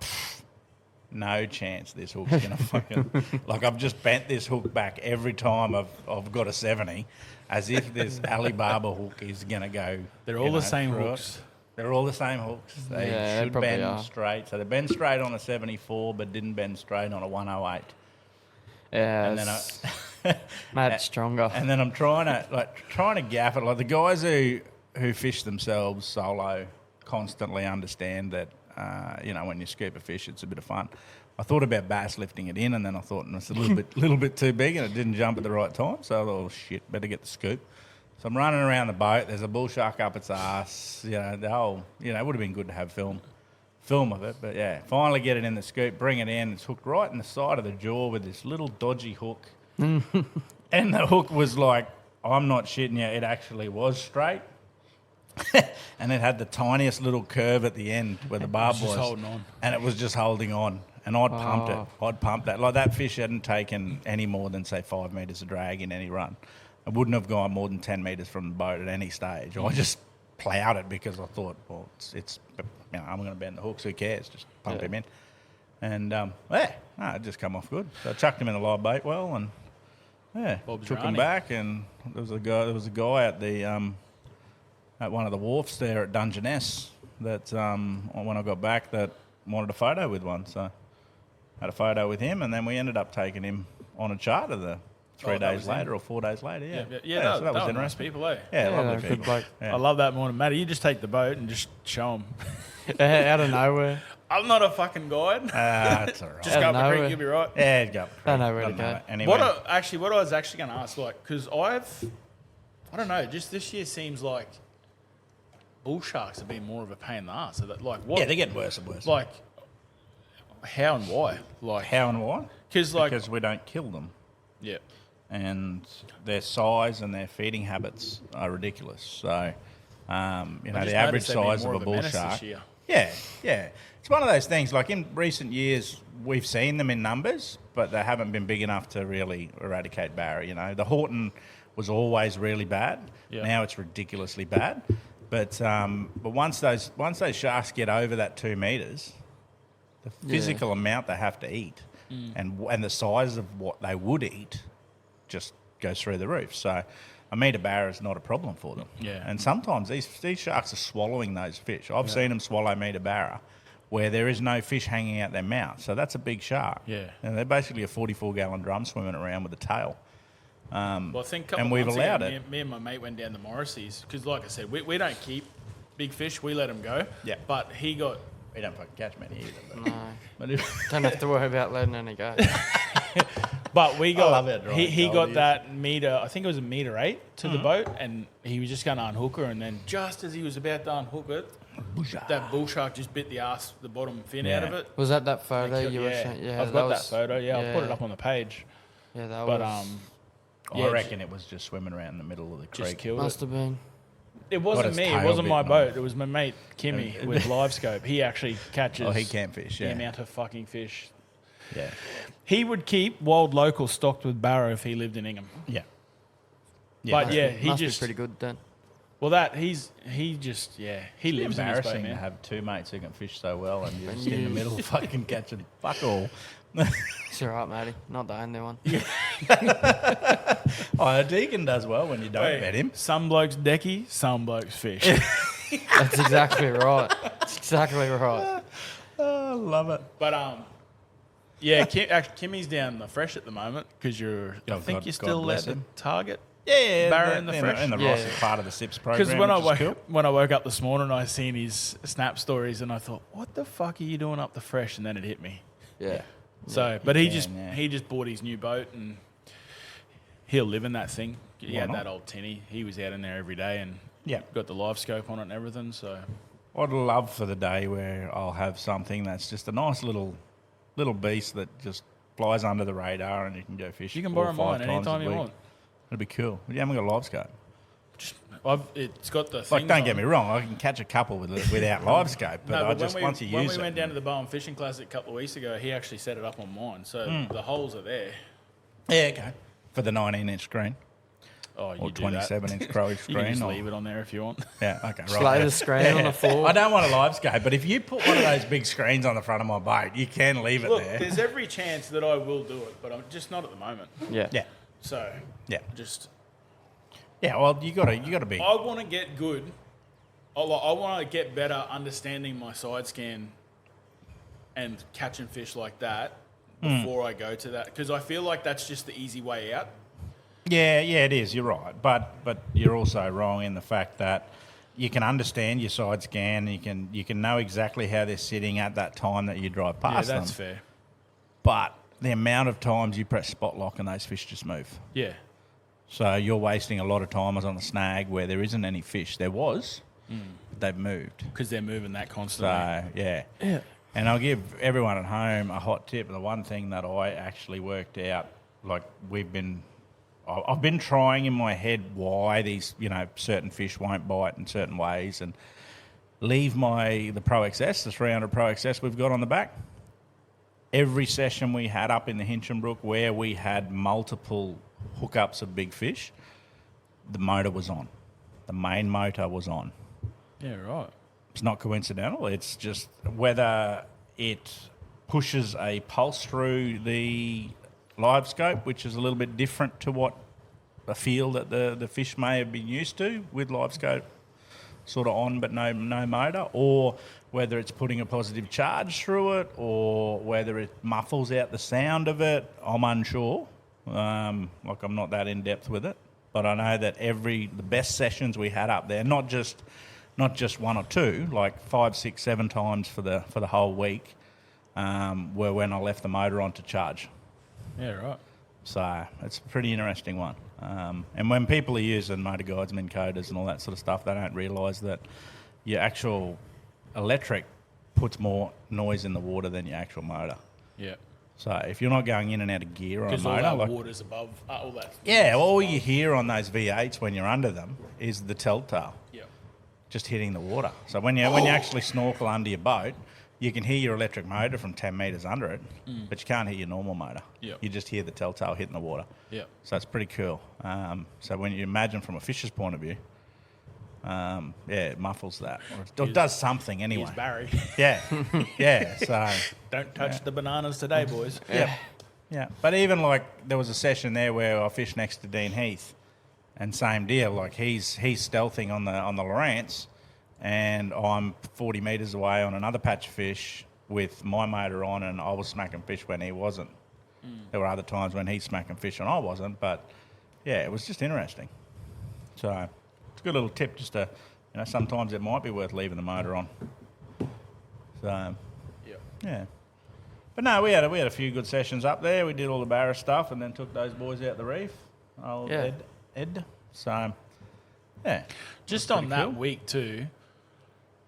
no chance this hook's gonna fucking like I've just bent this hook back every time I've got a 70, as if this Alibaba hook is gonna go. They're all the same hooks. They're all the same hooks. They should probably bend are. straight. So they bend straight on a 74, but didn't bend straight on a 108. Yeah. And then mad stronger. And then I'm trying to gaff it. Like the guys who fish themselves solo constantly understand that, when you scoop a fish, it's a bit of fun. I thought about bass lifting it in, and then I thought it's a little bit too big, and it didn't jump at the right time. So I thought, oh shit, better get the scoop. So I'm running around the boat. There's a bull shark up its ass. The whole, it would have been good to have film of it, but yeah, finally get it in the scoop, bring it in. It's hooked right in the side of the jaw with this little dodgy hook. And the hook was like, I'm not shitting you, it actually was straight. And it had the tiniest little curve at the end where the barb was. Just holding on. And it was just holding on. And I'd pumped it. I'd pumped that. Like that fish hadn't taken any more than, say, 5 metres of drag in any run. It wouldn't have gone more than 10 metres from the boat at any stage. I just ploughed it because I thought, well, it's I'm going to bend the hooks, who cares? Just pump him in. And, it just come off good. So I chucked him in the live bait well and, Bob's took him running. back. And there was a guy at the at one of the wharfs there at Dungeness that when I got back that wanted a photo with one. So I had a photo with him, and then we ended up taking him on a charter the 3 days later or 4 days later. So that was nice interesting. people, eh? Yeah, lovely good people. bloke. Yeah. I love that more than Matty. You just take the boat and just show them. Out of nowhere. I'm not a fucking guide. That's all right. Just go up the nowhere. creek, you'll be right. Yeah, go. Don't know where to Doesn't go. matter. Anyway, What I was actually going to ask, because I don't know. Just this year seems like bull sharks have been more of a pain in the ass. So that, like, what? Yeah, they're getting worse and worse. Like, how and why? Like, How and why? like, Because we don't kill them. yeah, And their size and their feeding habits are ridiculous. So, the average size of a bull shark. Yeah. It's one of those things, like in recent years, we've seen them in numbers, but they haven't been big enough to really eradicate barra. The Horton was always really bad. Yeah. Now it's ridiculously bad. But once those sharks get over that 2 meters, the physical amount they have to eat and the size of what they would eat just goes through the roof. So a metre barra is not a problem for them. Yeah. And sometimes these sharks are swallowing those fish. I've seen them swallow metre barra where there is no fish hanging out their mouth. So that's a big shark. Yeah. And they're basically a 44-gallon drum swimming around with a tail. Well, I think a couple And of we've months allowed ago, it. Me and my mate went down to Morrissey's because, like I said, we don't keep big fish. We let them go. Yeah. But he got... We don't fucking catch many either. But, No. but if, Don't have to worry about letting any go. But we got... love it, right? He Oh, got it is. that metre... I think it was a metre 8 to the boat, and he was just going to unhook her, and then just as he was about to unhook it, that bull shark just bit the bottom fin out of it. Was that photo you were Yeah, showing? Yeah, I've got that was, photo. Yeah, I'll put it up on the page. Yeah, that But was. yeah, I reckon it was just swimming around in the middle of the just creek. killed Must it. have been. It wasn't its me. It tail wasn't my bitten on. boat. It was my mate Kimmy with live scope. He actually catches. Oh, he can fish, the yeah. amount of fucking fish. Yeah. He would keep wild local stocked with barra if he lived in Ingham. Yeah. But yeah, he Must just be pretty good then. well he lives in his boat, Embarrassing to man. have 2 mates who can fish so well and you're just in the middle fucking catching fuck all. It's all right, matey. Not the only one. Oh, Deacon does well when you don't Wait, bet him. Some blokes decky, some blokes fish. That's exactly right. That's exactly right. Oh, I love it. But yeah, Kimmy's down the fresh at the moment because I Oh, think God- you're God still allowed bless to him. target. Yeah, Barra in the fresh? in the Yeah. Ross is part of the SIPS program. Because when I woke up this morning, I seen his Snap stories and I thought, what the fuck are you doing up the fresh? And then it hit me. Yeah. So, but he can, just bought his new boat and he'll live in that thing. He Why had not? that old tinny. He was out in there every day and Yeah. got the live scope on it and everything. So I'd love for the day where I'll have something that's just a nice little beast that just flies under the radar and you can go fishing. you can 4 borrow or 5 mine times a anytime you week. want. It'd be cool. You haven't got a live scope. It's got the Like, things don't on. get me wrong, I can catch a couple without live scope, but No, I but just once you when use we it. went down to the Bowen Fishing Classic a couple of weeks ago, he actually set it up on mine. So the holes are there. Yeah, okay. For the 19-inch screen Oh, you or do that. 27-inch Crowe You screen. can just or- leave it on there if you want. Yeah, okay, right. Slay the screen on the floor. I don't want a live scope, but if you put one of those big screens on the front of my boat, you can leave it Look, there. there's every chance that I will do it, but I'm just not at the moment. Yeah. Yeah, So yeah, just yeah. Well, you got to be. I want to get good. I want to get better understanding my side scan and catching fish like that before I go to that because I feel like that's just the easy way out. Yeah, it is. You're right, but you're also wrong in the fact that you can understand your side scan. You can know exactly how they're sitting at that time that you drive past Yeah, that's them. fair. But the amount of times you press spot lock and those fish just move. Yeah. So you're wasting a lot of time. I was on the snag where there isn't any fish. There was, but they've moved. Because they're moving that So, constantly. yeah. And I'll give everyone at home a hot tip. The one thing that I actually worked out, like I've been trying in my head why these, certain fish won't bite in certain ways and leave the Pro XS, the 300 Pro XS we've got on the back. Every session we had up in the Hinchinbrook where we had multiple hookups of big fish, the motor was on. The main motor was on. Yeah, right. It's not coincidental. It's just whether it pushes a pulse through the live scope, which is a little bit different to what a feel that the fish may have been used to with live scope sort of on but no motor, or whether it's putting a positive charge through it, or whether it muffles out the sound of it. I'm unsure. I'm not that in depth with it, but I know that the best sessions we had up there, not just 1 or 2, like 5, 6, 7 times for the whole week, were when I left the motor on to charge. Yeah, right. So it's a pretty interesting one. And when people are using motor guides, Minn Kotas and all that sort of stuff, they don't realise that your actual electric puts more noise in the water than your actual motor. Yeah. So if you're not going in and out of gear on a Because all motor, that water's above all that. yeah, all you hear on those V8s when you're under them is the telltale, Yeah. just hitting the water. So when you actually snorkel under your boat, you can hear your electric motor from 10 metres under it, but you can't hear your normal motor. Yep. You just hear the telltale hitting the water. Yeah. So it's pretty cool. So when you imagine from a fisher's point of view, it muffles that. Or it does something anyway. Here's Barry. Yeah, yeah. So Don't touch the bananas today, boys. yeah. But even like there was a session there where I fished next to Dean Heath, and same deal. Like he's stealthing on the Lawrence, and I'm 40 metres away on another patch of fish with my motor on, and I was smacking fish when he wasn't. There were other times when he's smacking fish and I wasn't, but yeah, it was just interesting. So it's a good little tip just to, sometimes it might be worth leaving the motor on. So yeah. But no, we had a few good sessions up there. We did all the barra stuff and then took those boys out the reef. Old Yeah. Ed. So yeah. Just That's on pretty that cool. week too,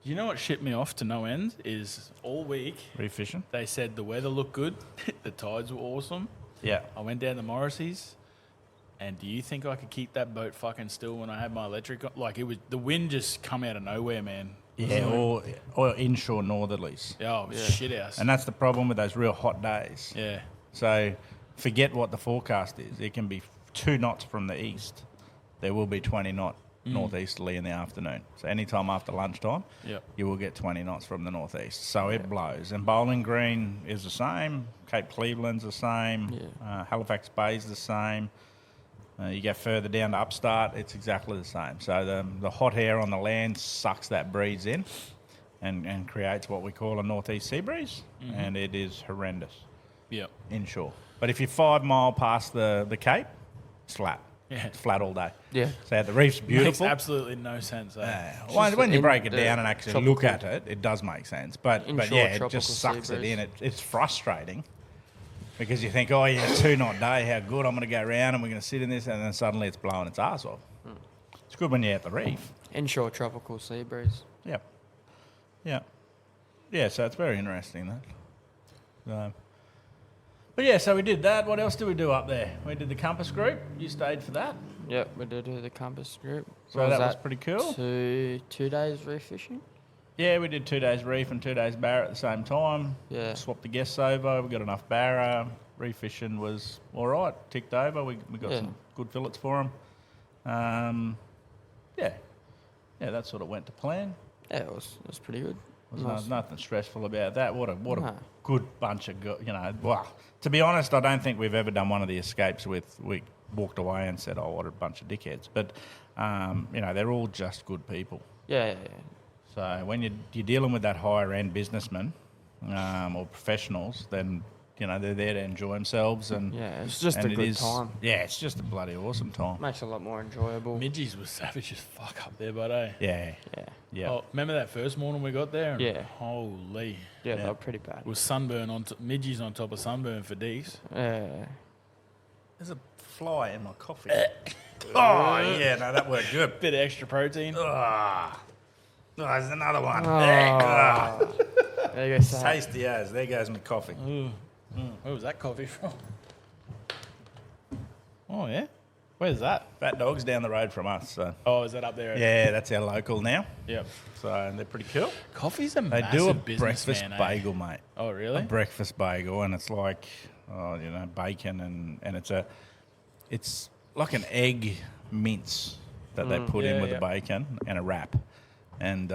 you know what shit me off to no end is all week Reef fishing. they said the weather looked good, the tides were awesome. Yeah. I went down to Morrissey's, and do you think I could keep that boat fucking still when I had my electric on? Like, it was, the wind just come out of nowhere, man. Yeah, or inshore northerlies. Yeah, it was shit house. And that's the problem with those real hot days. Yeah. So forget what the forecast is. It can be 2 knots from the east. There will be 20 knot northeasterly in the afternoon. So anytime after lunchtime, Yep. you will get 20 knots from the northeast. So it blows. And Bowling Green is the same. Cape Cleveland's the same. Yeah. Halifax Bay's the same. You get further down to Upstart, it's exactly the same. So the hot air on the land sucks that breeze in and creates what we call a northeast sea breeze, and it is horrendous Yep. inshore. But if you're 5 mile past the Cape, it's flat. Yeah. It's flat all day. Yeah. So the reef's Makes beautiful. absolutely no sense. When you in break it the down and actually tropical- look at it, it does make sense. But Inshore yeah, it tropical just sea sucks it breeze. in. It's frustrating because you think, oh yeah, 2 knot day, how good, I'm going to go around and we're going to sit in this, and then suddenly it's blowing its ass off. It's good when you're at the reef. Inshore tropical sea breeze. Yep. Yeah. Yeah, so it's very interesting, that. So, but yeah, so we did that. What else did we do up there? We did the compass group. You stayed for that. Yep, we did do the compass group. So What that was pretty cool. 2 days reef fishing. Yeah, we did 2 days reef and 2 days barra at the same time. Yeah. Swapped the guests over. We got enough barra. Reef fishing was all right. Ticked over. We got Yeah. some good fillets for them. Yeah, that sort of went to plan. Yeah, it was pretty good. There's Nice. nothing stressful about that. What a No. good bunch of well, to be honest, I don't think we've ever done one of the escapes with we walked away and said, "Oh, what a bunch of dickheads." But they're all just good people. Yeah. So when you're dealing with that higher end businessmen or professionals, then they're there to enjoy themselves and Yeah, it's just and a it good is- time. Yeah, it's just a bloody awesome time. Makes it a lot more enjoyable. Midgies was savage as fuck up there, but eh? Yeah, Yeah. yeah. Oh, remember that first morning we got there? Yeah. Holy. Yeah, they were pretty bad. It was sunburn on midgies on top of sunburn for Deeks. Yeah. There's a fly in my coffee. Oh yeah, no, that worked good. Bit of extra protein. Ah, oh, there's another one. Oh. Ah, There you go, Sam. tasty as. There goes my coffee. Where was that coffee from? Oh, yeah? Where's that? Fat Dog's down the road from us. So. Oh, is that up there? Yeah, that's our local now. Yep. So they're pretty cool. Coffee's a They massive do a business, breakfast man, eh? bagel, mate. Oh, really? A breakfast bagel, and it's like, bacon, and it's like an egg mince that they put in Yeah, with yeah. the bacon and a wrap, and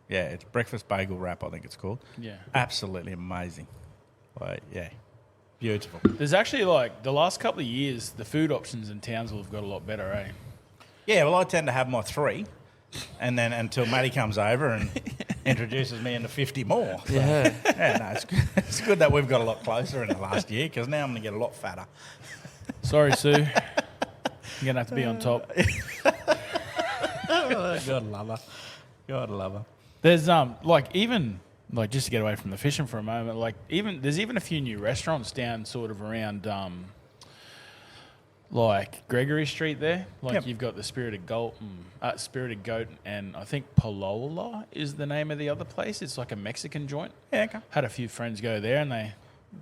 it's breakfast bagel wrap, I think it's called. Yeah. Absolutely amazing. Like, yeah, beautiful. There's actually, like, the last couple of years, the food options in Townsville have got a lot better, eh? Yeah, well, I tend to have my 3, and then until Matty comes over and introduces me into 50 more. So, Yeah. yeah, no, it's good. It's good that we've got a lot closer in the last year because now I'm going to get a lot fatter. Sorry, Sue. You're going to have to be on top. God love her. God love her. There's, just to get away from the fishing for a moment, there's even a few new restaurants down sort of around, like Gregory Street there. Like Yep. you've got the Spirited Goat, and I think Palola is the name of the other place. It's like a Mexican joint. Yeah, okay. Had a few friends go there, and they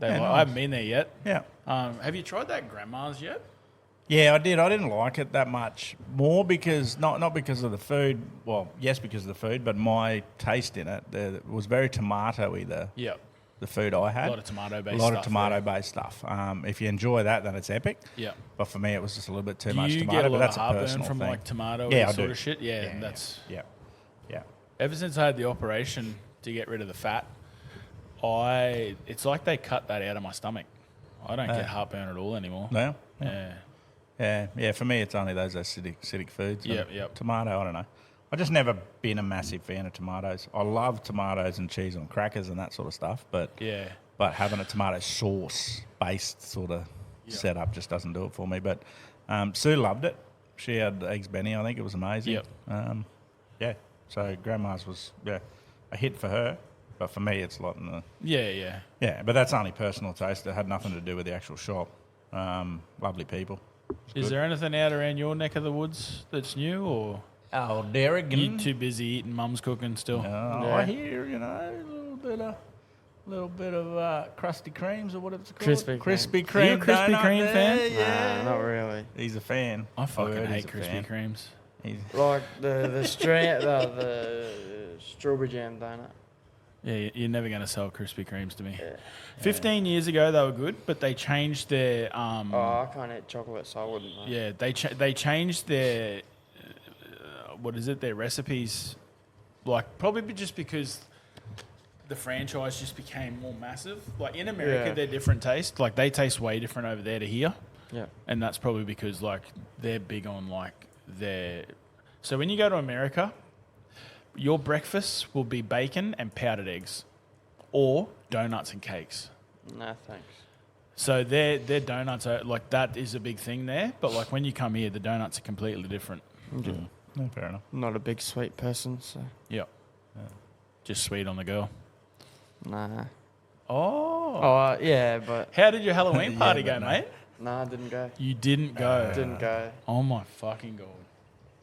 Yeah, I haven't been there yet. Yeah. Have you tried that Grandma's yet? Yeah, I did. I didn't like it that much. More because, not because of the food. Well, yes, because of the food, but my taste in it was very tomato-y, Yep. the food I had. A lot of tomato-based A lot stuff, of tomato-based stuff. If you enjoy that, then it's epic. Yeah. But for me, it was just a little bit too Do much you tomato, get a but lot that's of a heartburn personal from thing. like tomato Yeah, I sort do. of shit? Yeah, that's... Yeah. Yeah. Ever since I had the operation to get rid of the fat, it's like they cut that out of my stomach. I don't get heartburn at all anymore. No? Yeah. Yeah. For me, it's only those acidic foods. Yep, And yep. Tomato, I don't know. I've just never been a massive fan of tomatoes. I love tomatoes and cheese on crackers and that sort of stuff, but Yeah. having a tomato sauce-based sort of setup just doesn't do it for me. But Sue loved it. She had eggs Benny. I think it was amazing. Yep. Yeah. So Grandma's was a hit for her, but for me, it's a lot in the... Yeah. Yeah, but that's only personal taste. It had nothing to do with the actual shop. Lovely people. Is there anything out around your neck of the woods that's new, or Oh, Derek. you too busy eating mum's cooking still? I hear, a little bit of Krusty Kremes or whatever it's called. Krispy Kreme. Krispy Kreme. Are you a Krispy donut Kreme there, fan? Yeah. Nah, not really. He's a fan. I fucking heard hate he's a Krispy fan. Kremes. Like the strawberry jam donut. Yeah, you're never going to sell Krispy Kremes to me. 15 years ago, they were good, but they changed their... Oh, I can't eat chocolate, so I wouldn't know. Yeah, they changed their... their recipes. Like, probably just because the franchise just became more massive. Like, in America, they're different taste. Like, they taste way different over there to here. Yeah. And that's probably because, like, they're big on, like, their... So when you go to America, your breakfast will be bacon and powdered eggs or donuts and cakes. No, thanks. So their donuts are, like, that is a big thing there. But, like, when you come here, the donuts are completely different. No, fair enough. Not a big sweet person, so Yep. Just sweet on the girl. nah. Oh. Yeah, but How did your Halloween party go, but no. mate? nah, I didn't go. You didn't go. Didn't go. Oh, my fucking God.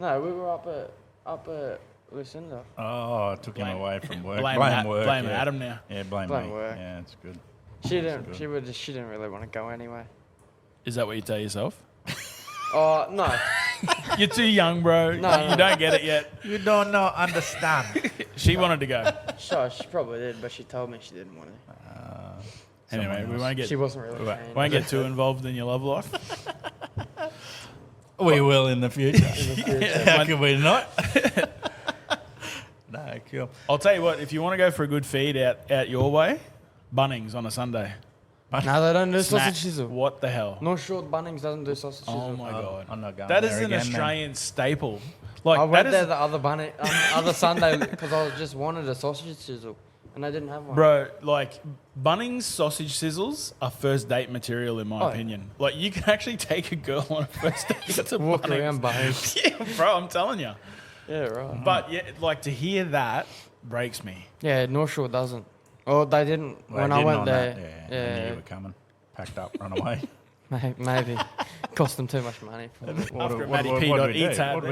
No, we were up at Lucinda. Oh, I took him Blame- away from work. Blame work. Blame yeah. Adam now. Yeah, blame Blame me. work. Yeah, it's good. She good. didn't. She didn't really want to go anyway. Is that what you tell yourself? Oh no. You're too young, bro. No. You don't get it yet. You don't know, understand. She wanted to go. Sure, she probably did, but she told me she didn't want to. Anyway, we won't She get wasn't really. keen. won't get too involved in your love life. We will in the future. future. How can we not? No, cool. I'll tell you what, if you want to go for a good feed out your way, Bunnings on a Sunday. No, they don't do Snack. sausage sizzle. What the hell? North Shore Bunnings doesn't do sausage sizzle. Oh my God. I'm not going That there is an again, man. Australian staple. Like, I that went is- there the other Sunday because I just wanted a sausage sizzle, and I didn't have one. Bro, like, Bunnings sausage sizzles are first date material in my Oh. opinion. Like, you can actually take a girl on a first date to Walk Bunnings. around Bunnings. Yeah, bro, I'm telling you. Yeah, right. But, yeah, like, to hear that breaks me. Yeah, North Shore doesn't. Oh, they didn't Well, when I didn't went on there. that, I knew you were coming. Packed up, run away. Maybe. Cost them too much money. After What Matty did P. we dot do? eats had What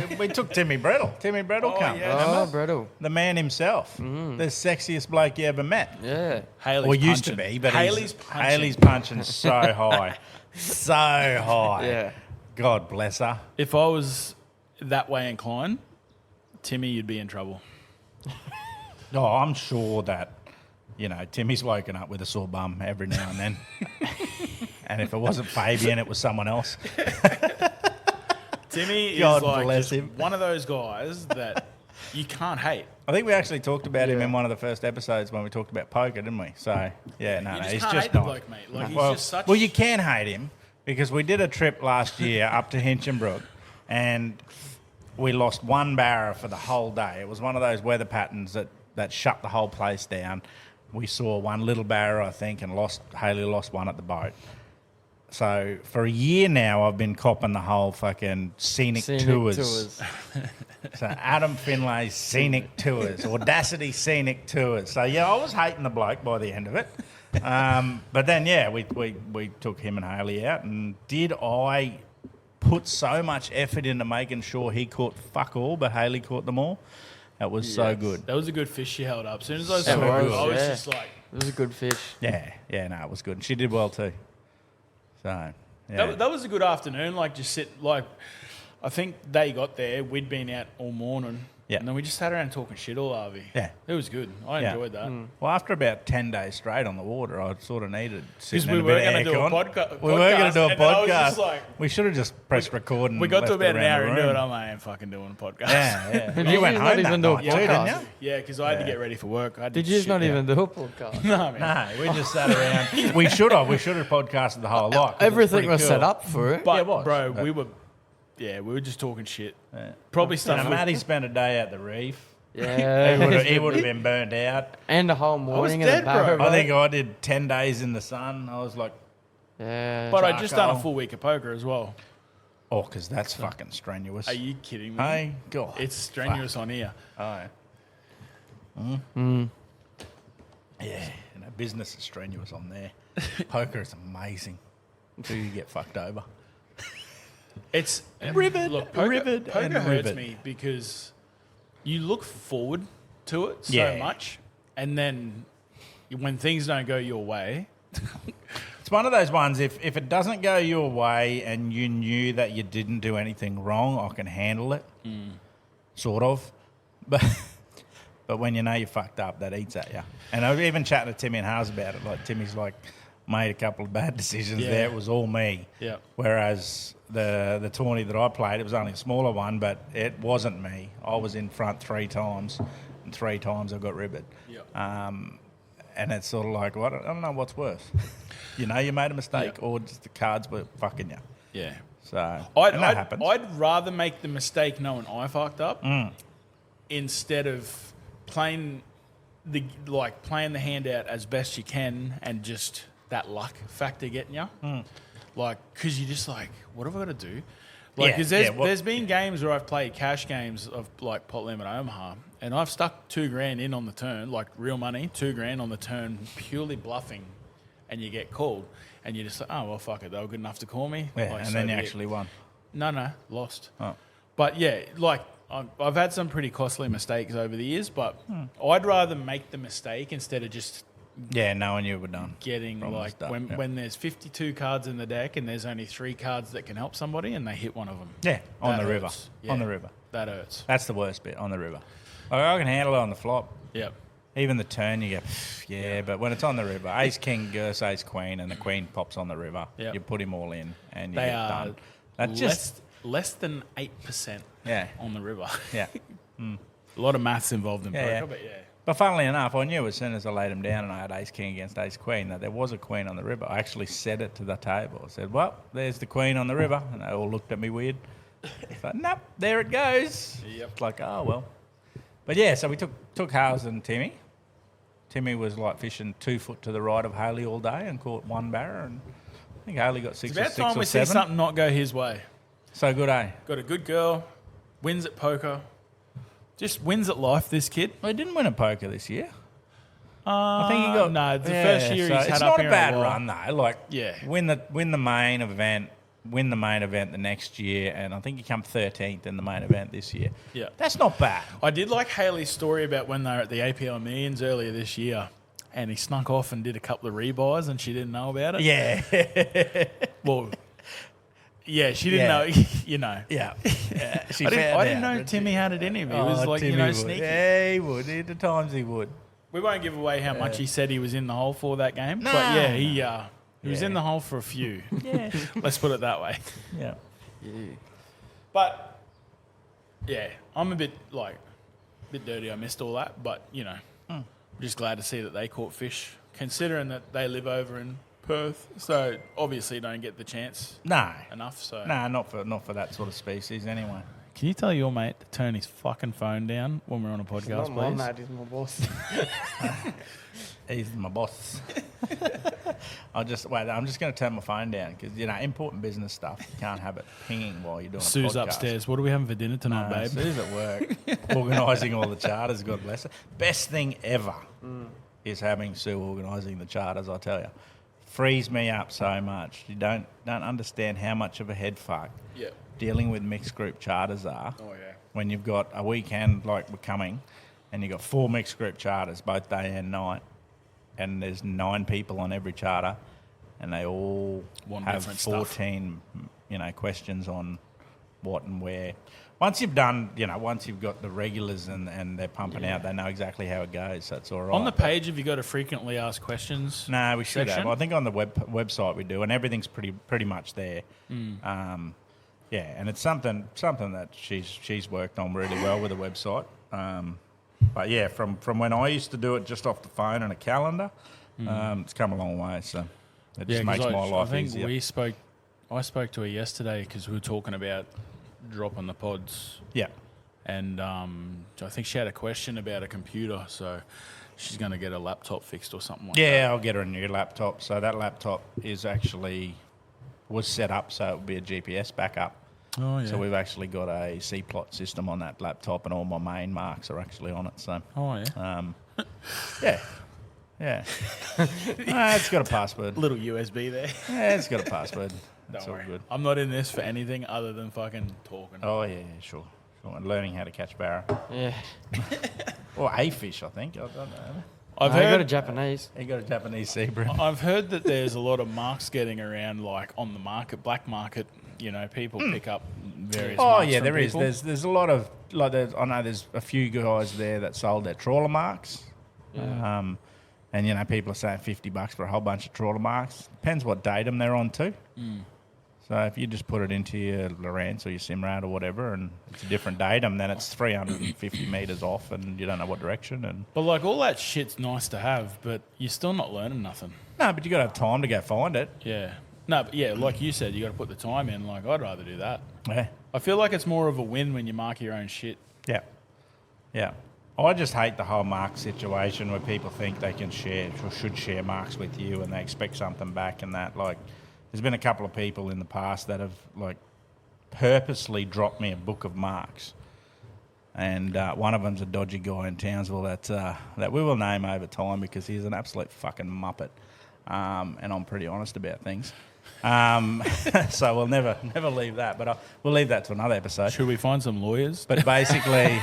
did we took Timmy Brettle. Timmy Brettle Oh, come. yeah. Oh, Remember? Brettle. The man himself. The sexiest bloke you ever met. Yeah. Haley's Or used to punching. be, but Haley's punching. Haley's punching so high. So high. Yeah. God bless her. If I was that way inclined, Timmy, you'd be in trouble. Oh, I'm sure that, Timmy's woken up with a sore bum every now and then. And if it wasn't Fabian, it was someone else. Timmy God is like bless just him. one of those guys that you can't hate. I think we actually talked about him Yeah. in one of the first episodes when we talked about poker, didn't we? So, yeah, no, You just he's can't just hate the not. bloke, mate. Like, he's well, just such... well, you can hate him because we did a trip last year up to Hinchinbrook and we lost one barra for the whole day. It was one of those weather patterns that shut the whole place down. We saw one little barra, I think, and Haley lost one at the boat. So for a year now, I've been copping the whole fucking scenic tours. So Adam Finlay's Scenic Tours, Audacity Scenic Tours. So yeah, I was hating the bloke by the end of it. But then yeah, we took him and Haley out, and did I put so much effort into making sure he caught fuck all, but Hayley caught them all. That was so good. That was a good fish she held up. As soon as I So saw it, good. I was Yeah. just like... It was a good fish. Yeah, no, it was good. And she did well too. So, yeah. That was a good afternoon. Like, just sit... Like, I think they got there. We'd been out all morning. Yeah. And then we just sat around talking shit all, Harvey. Yeah. It was good. I Yeah. enjoyed that. Well, after about 10 days straight on the water, I sort of needed Because sitting we in a were bit of going to do a aircon. podcast. We were going to do a and then I was podcast. just like... We should have just pressed record and We got to left it about an around hour the into room. it. I ain't fucking doing a podcast. Yeah. Did You you went not home even that do a night too, podcast? didn't you? Yeah, because I had to get ready for work. I Did you just not shit. even do a podcast? No, man. No, we just sat around. We should have. We should have podcasted the whole lot. 'cause it's Everything pretty was cool. set up for it. But, Yeah, it was. bro, But- we were just talking shit. Yeah. Probably You stuff. know, we- Matty spent a day at the reef. Yeah. He would have been burnt out. And a whole morning in dead, the barrow. bro. I think I did 10 days in the sun. I was like, Yeah. But I just done a charcoal. full week of poker as well. oh, because that's fucking strenuous. Are you kidding me? Hey, God. It's strenuous on here. Oh. Yeah, business is strenuous on there. Poker is amazing until you get fucked over. It's Rivet, Look, poker, rivet, poker and hurts rivet. me because you look forward to it so Yeah. much, and then when things don't go your way, It's one of those ones, if it doesn't go your way and you knew that you didn't do anything wrong, I can handle it. Sort of. But when you know you fucked up, that eats at you. And I was even chatting to Timmy and Hars about it. Like, Timmy's like, made a couple of bad decisions Yeah. there. It was all me. Yeah. Whereas the tourney that I played, it was only a smaller one, but it wasn't me. I was in front 3 times, and 3 times I got ribbed. Yeah. And it's sort of like, well, I don't know what's worse. You know you made a mistake, or just the cards were fucking you. yeah. So, and that happens. I'd rather make the mistake knowing I fucked up instead of playing the hand out as best you can and just that luck factor getting you. Like, because you're just like, what have I got to do? Like, Yeah, because yeah, there's been games where I've played cash games of like Pot Limit Omaha, and I've stuck $2,000 in on the turn, like real money, $2,000 on the turn, purely bluffing, and you get called, and you're just like, oh well, fuck it, they were good enough to call me. Yeah, Like, and so then you be it. actually won. No, lost. Oh. But yeah, like I've had some pretty costly mistakes over the years, but I'd rather make the mistake instead of just Yeah, knowing you were done. getting From the like start, when yeah. when there's 52 cards in the deck and there's only 3 cards that can help somebody and they hit one of them. Yeah, on That the river. hurts. Yeah. On the river. That hurts. That's the worst bit, on the river. I can handle it on the flop. Yep. Even the turn, you go, yeah, but when it's on the river, ace, king, Gers, ace, queen, and the queen pops on the river, Yep. you put him all in and you They get are done. That's just, less than 8% yeah, on the river. yeah. A lot of maths involved in Yeah, poker, yeah. but yeah. But funnily enough, I knew as soon as I laid him down and I had ace, king against ace, queen, that there was a queen on the river. I actually said it to the table. I said, well, there's the queen on the river. And they all looked at me weird. It's like, nope, there it goes. Yep. It's like, oh, well. But yeah, so we took Hales and Timmy. Timmy was like fishing 2 foot to the right of Haley all day and caught 1 barra. And I think Haley got 6 It's or about 6 time or we 7. see something not go his way. So good, eh? Got a good girl, wins at poker, just wins at life, this kid. Well, he didn't win a poker this year. I think he got no, the first year so he's had it's up not a here bad a while. run though. Like Yeah. win the main event, the next year, and I think he come 13th in the main event this year. Yeah. That's not bad. I did like Haley's story about when they were at the APL Millions earlier this year, and he snuck off and did a couple of rebuys, and she didn't know about it. Yeah, Well, yeah, she didn't Yeah. know. You know. yeah. She I found didn't out, know didn't Timmy she? had it in him. He was like, Timmy would. sneaky. Yeah, he would. At the times he would. We won't give away how much he said he was in the hole for that game, No, but yeah, he was Yeah. in the hole for a few. Yeah, Let's put it that way. yeah. But yeah, I'm a bit dirty. I missed all that, but I'm just glad to see that they caught fish, considering that they live over in Perth, so obviously don't get the chance No, enough. So no, not for that sort of species anyway. can you tell your mate to turn his fucking phone down when we're on a podcast, Not my please? mate, he's my boss. He's my boss. I'm just going to turn my phone down because important business stuff. You can't have it pinging while you're doing a Sue's podcast. upstairs. What are we having for dinner tonight, No, babe? Sue's at work, organising all the charters. God bless her. Best thing ever is having Sue organising the charters. I tell you, frees me up so much. You don't understand how much of a head fuck dealing with mixed group charters are. Oh, yeah. When you've got a weekend like we're coming, and you've got 4 mixed group charters, both day and night, and there's 9 people on every charter, and they all Want have different stuff. 14, questions on what and where. Once you've done, once you've got the regulars and they're pumping out, they know exactly how it goes, so it's all right. On the page, have you got a frequently asked questions? No, we should section? have. I think on the website we do, and everything's pretty much there. Yeah, and it's something that she's worked on really well with the website. But yeah, from when I used to do it just off the phone and a calendar, it's come a long way. So it just makes my life easier. I spoke to her yesterday because we were talking about dropping the pods. Yeah. And I think she had a question about a computer, so she's going to get a laptop fixed or something like that. Yeah, I'll get her a new laptop. So that laptop was set up so it would be a GPS backup. Oh, yeah. So we've actually got a C-plot system on that laptop, and all my main marks are actually on it. So yeah. It's got a password. Little USB there. Yeah, it's got a password. It's Don't all worry. good. I'm not in this for anything other than fucking talking. Oh yeah, sure. And learning how to catch barra Yeah. or a fish, I think. I don't know. I've I got a heard, Japanese. He got a Japanese sea bream. I've heard that there's a lot of marks getting around, like on the market, black market. People pick up various. Oh marks yeah, from there is. people. There's a lot of I know there's a few guys there that sold their trawler marks. Yeah. And people are saying $50 for a whole bunch of trawler marks. Depends what datum they're on too. So if you just put it into your Lowrance or your Simrad or whatever, and it's a different datum, then it's 350 metres off, and you don't know what direction. And But like all that shit's nice to have, but you're still not learning nothing. no, but you got to have time to go find it. Yeah. No, but yeah, like you said, you got to put the time in. Like I'd rather do that. Yeah. I feel like it's more of a win when you mark your own shit. Yeah. Yeah. I just hate the whole mark situation where people think they can share or should share marks with you and they expect something back and that. Like, there's been a couple of people in the past that have, like, purposely dropped me a book of marks. And one of them's a dodgy guy in Townsville that we will name over time because he's an absolute fucking muppet. And I'm pretty honest about things. So we'll never leave that, but we'll leave that to another episode. Should we find some lawyers? But basically,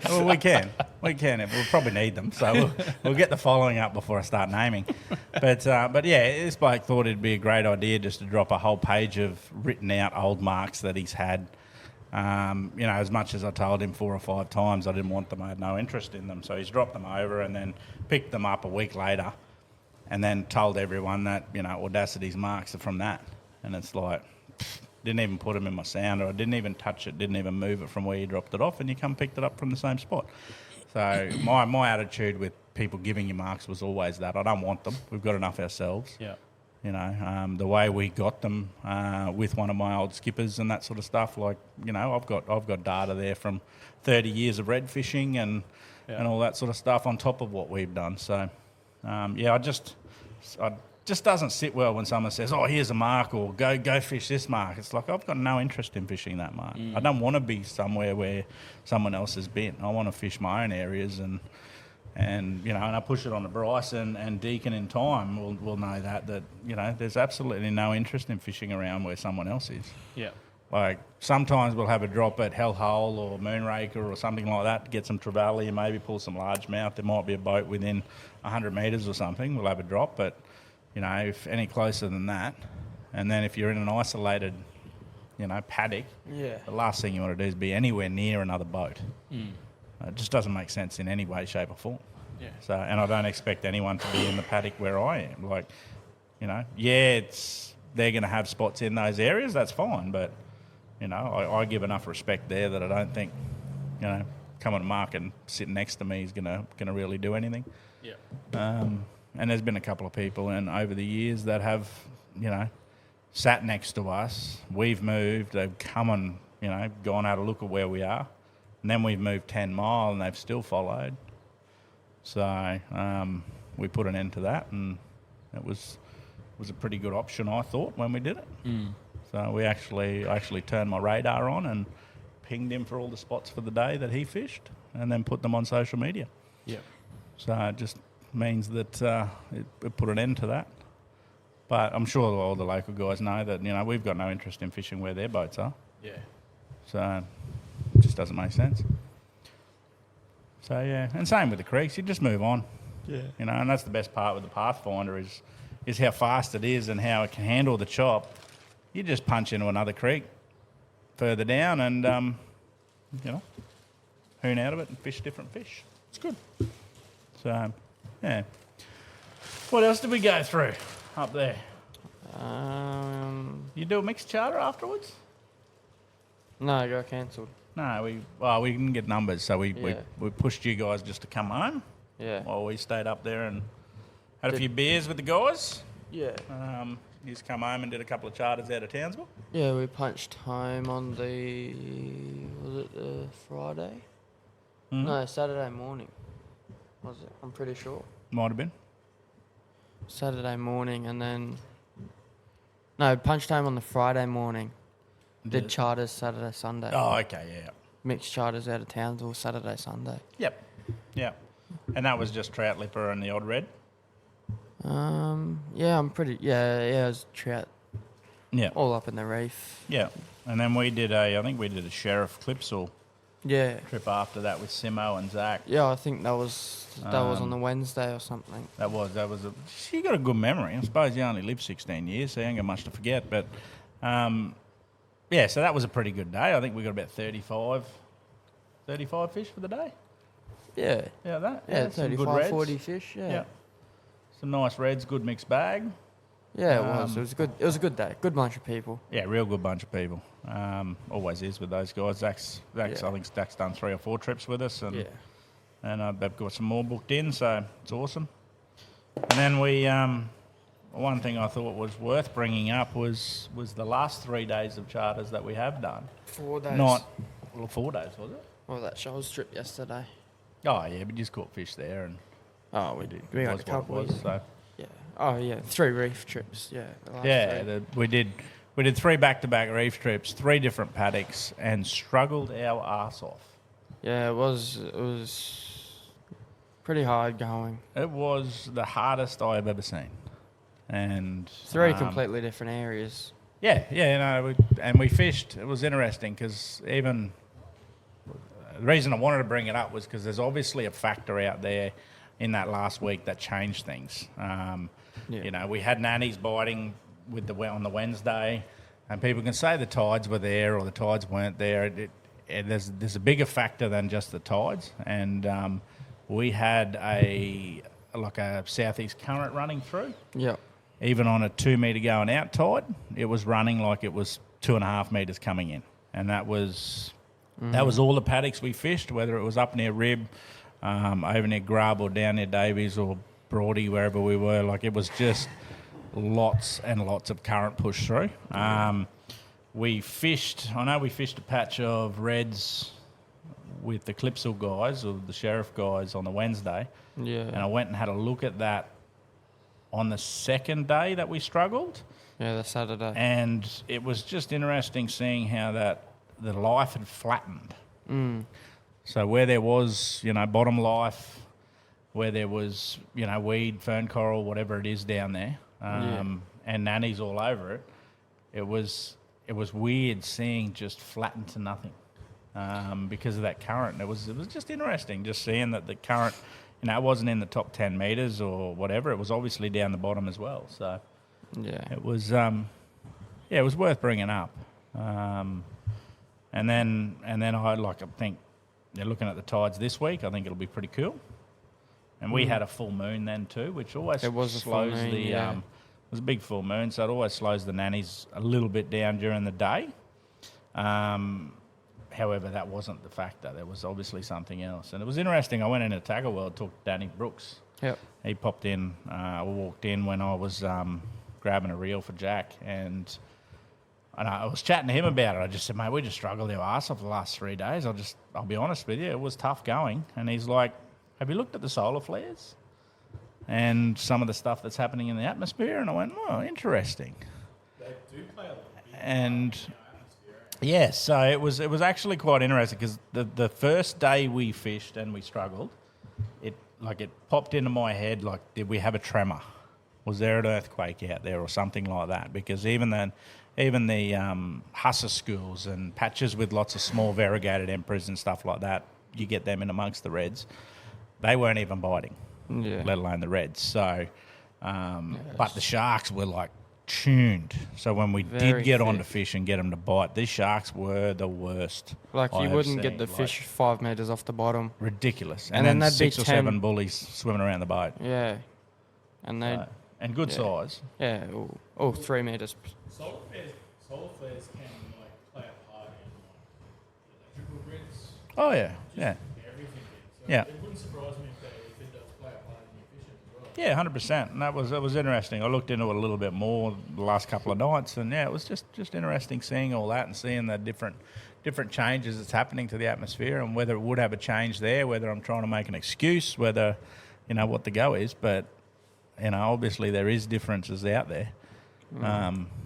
well, we can. We'll probably need them, so we'll get the following up before I start naming. But yeah, this bloke thought it'd be a great idea just to drop a whole page of written out old marks that he's had. As much as I told him 4 or 5 times I didn't want them, I had no interest in them. So he's dropped them over and then picked them up a week later. And then told everyone that, Audacity's marks are from that. And it's like, didn't even put them in my sounder. I didn't even touch it, didn't even move it from where you dropped it off, and you come picked it up from the same spot. So my attitude with people giving you marks was always that. I don't want them. We've got enough ourselves. Yeah. The way we got them with one of my old skippers and that sort of stuff, like, I've got data there from 30 years of red fishing and all that sort of stuff on top of what we've done. So... it just doesn't sit well when someone says, "Oh, here's a mark," or "Go fish this mark." It's like I've got no interest in fishing that mark. I don't want to be somewhere where someone else has been. I want to fish my own areas, and I push it on to Bryce and Deacon in time. We'll know that there's absolutely no interest in fishing around where someone else is. Yeah. Like, sometimes we'll have a drop at Hellhole or Moonraker or something like that to get some trevally and maybe pull some largemouth. There might be a boat within 100 metres or something. We'll have a drop, but, if any closer than that, and then if you're in an isolated, paddock, Yeah. the last thing you want to do is be anywhere near another boat. It just doesn't make sense in any way, shape or form. Yeah. So, and I don't expect anyone to be in the paddock where I am. Like, they're going to have spots in those areas, that's fine, but... I give enough respect there that I don't think, coming to Mark and sitting next to me is gonna really do anything. Yeah. And there's been a couple of people over the years that have, sat next to us. We've moved. They've come and, gone out to look at where we are, and then we've moved 10 mile and they've still followed. So we put an end to that, and it was a pretty good option, I thought, when we did it. So I actually turned my radar on and pinged him for all the spots for the day that he fished, and then put them on social media. Yeah. So it just means that it put an end to that. But I'm sure all the local guys know that, we've got no interest in fishing where their boats are. Yeah. So it just doesn't make sense. So, yeah. And same with the creeks. You just move on. Yeah. And that's the best part with the Pathfinder is how fast it is and how it can handle the chop. You just punch into another creek further down and, hoon out of it and fish different fish. It's good. So, yeah. What else did we go through up there? You do a mixed charter afterwards? No, it got cancelled. No, we didn't get numbers, so we pushed you guys just to come home. Yeah. While we stayed up there and had a few beers with the guys. Yeah. You just come home and did a couple of charters out of Townsville. Yeah, we punched home on was it the Friday? Mm-hmm. No, Saturday morning. Was it? I'm pretty sure. Might have been. Saturday morning, and then punched home on the Friday morning. Did charters Saturday, Sunday. Oh, okay, yeah. Mixed charters out of Townsville Saturday, Sunday. Yep. And that was just trout lipper and the odd red? Yeah, it was trout. Yeah. All up in the reef. Yeah. And then I think we did a Sheriff Clipsal Yeah. trip after that with Simo and Zach. Yeah, I think that was on the Wednesday or something. You got a good memory. I suppose you only lived 16 years, so you ain't got much to forget. But, so that was a pretty good day. I think we got about 35 fish for the day. Yeah. Yeah, some good 35, reds. 40 fish, yeah. Some nice reds, good mixed bag. Yeah, it was. It was good. It was a good day. Good bunch of people. Yeah, real good bunch of people. Always is with those guys. Zach's I think Zach's done 3 or 4 trips with us, and they've got some more booked in, so it's awesome. And then we, one thing I thought was worth bringing up was the last 3 days of charters that we have done. 4 days. 4 days, was it? Well, that Shoals trip yesterday. Oh yeah, we just caught fish there, and we did. We had a couple. So. Yeah. Oh yeah, 3 reef trips. Yeah. We did 3 back-to-back reef trips, 3 different paddocks, and struggled our arse off. Yeah, it was pretty hard going. It was the hardest I have ever seen, and 3 completely different areas. And we fished. It was interesting because even the reason I wanted to bring it up was because there's obviously a factor out there in that last week that changed things. We had nannies biting on the Wednesday, and people can say the tides were there or the tides weren't there. There's a bigger factor than just the tides, and we had a southeast current running through. Yeah. Even on a 2 metre going out tide, it was running like it was 2.5 metres coming in, and that was all the paddocks we fished, whether it was up near Rib, over near Grub, or down near Davies or Broady, wherever we were. Like, it was just lots and lots of current push through. We fished a patch of reds with the Clipsal guys or the Sheriff guys on the Wednesday. Yeah. And I went and had a look at that on the second day that we struggled. Yeah, the Saturday. And it was just interesting seeing how the life had flattened. So where there was, bottom life, where there was, weed, fern coral, whatever it is down there, and nannies all over it, it was weird seeing just flatten to nothing because of that current. It was just interesting just seeing that the current, it wasn't in the top 10 metres or whatever. It was obviously down the bottom as well. So it was it was worth bringing up. And then I think looking at the tides this week, I think it'll be pretty cool. And we had a full moon then too, which always slows it was a big full moon, so it always slows the nannies a little bit down during the day. However, that wasn't the factor. There was obviously something else. And it was interesting. I went into Tagger World, talked to Danny Brooks. Yep. He popped in, walked in when I was grabbing a reel for Jack, and I was chatting to him about it. I just said, mate, we just struggled our arse off the last 3 days. I'll be honest with you, it was tough going. And he's like, have you looked at the solar flares and some of the stuff that's happening in the atmosphere? And I went, oh, interesting. They do play a lot. And yeah, so it was actually quite interesting because the first day we fished and we struggled, it popped into my head like, did we have a tremor? Was there an earthquake out there or something like that? Because even the Hussar schools and patches with lots of small variegated emperors and stuff like that, you get them in amongst the reds. They weren't even biting, let alone the reds. So, but the sharks were like tuned. So when we did get onto fish and get them to bite, these sharks were the worst. Like you wouldn't get the fish 5 meters off the bottom. Ridiculous. And then they'd 6 be or 7 bullies swimming around the boat. Yeah. And they and good size. Yeah, 3 meters. Solar flares can like play a part in electrical grids. Oh yeah, yeah. Everything. So Yeah. it wouldn't surprise me if it does play a part in your fishing as well. Yeah, 100%. And that was interesting. I looked into it a little bit more the last couple of nights, and yeah, it was just interesting seeing all that and seeing the different changes that's happening to the atmosphere, and whether it would have a change there, whether I'm trying to make an excuse, whether what the go is, but obviously there is differences out there.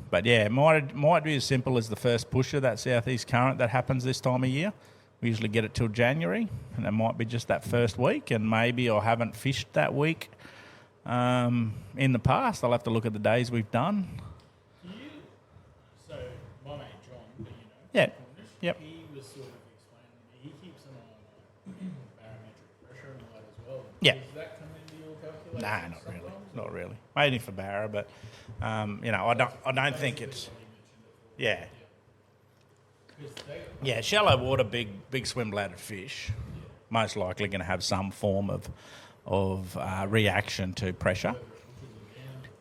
But yeah, it might be as simple as the first push of that southeast current that happens this time of year. We usually get it till January, and it might be just that first week, and maybe I haven't fished that week in the past. I'll have to look at the days we've done. So my mate John, that Yeah. Yep. he was sort of explaining to me, he keeps an eye on barometric pressure and all that as well. Yeah. Does that come into your calculation? Nah, not really. Maybe for Barra, but I don't think it's. Yeah. Yeah, shallow water, big swim bladder fish, most likely going to have some form of reaction to pressure.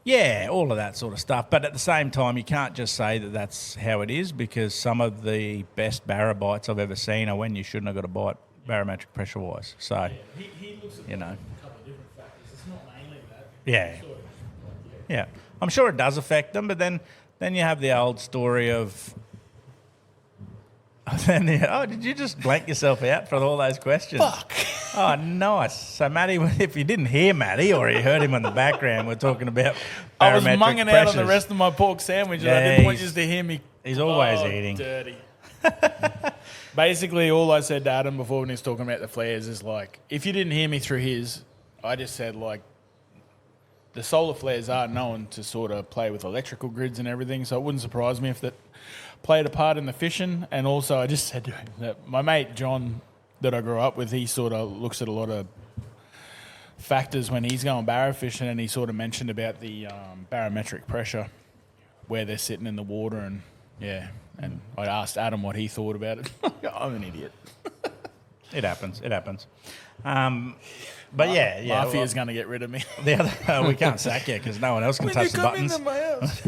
Yeah, all of that sort of stuff. But at the same time, you can't just say that that's how it is, because some of the best barra bites I've ever seen are when you shouldn't have got a bite barometric pressure wise. So, He looks at you know. a couple of different factors. It's not mainly that. Yeah. Sort of, Yeah, I'm sure it does affect them, but then you have the old story of. Did you just blank yourself out for all those questions? Fuck. Oh, nice. So, Matty, if you didn't hear Matty or you heard him in the background, we're talking about I was barometric munging out on the pressures. rest of my pork sandwich, and I Yeah, didn't want you to hear me. He's always eating. Dirty. Basically, all I said to Adam before when he was talking about the flares is like, if you didn't hear me through his, I just said like, the solar flares are known to sort of play with electrical grids and everything, so it wouldn't surprise me if that played a part in the fishing. And also, I just said to him that my mate John, that I grew up with, he sort of looks at a lot of factors when he's going barra fishing, and he sort of mentioned about the barometric pressure, where they're sitting in the water, and yeah. And I asked Adam what he thought about it. I'm an idiot. It happens. But yeah. Mafia's going to get rid of me. The other, we can't sack you because no one else can touch the buttons. Into my house.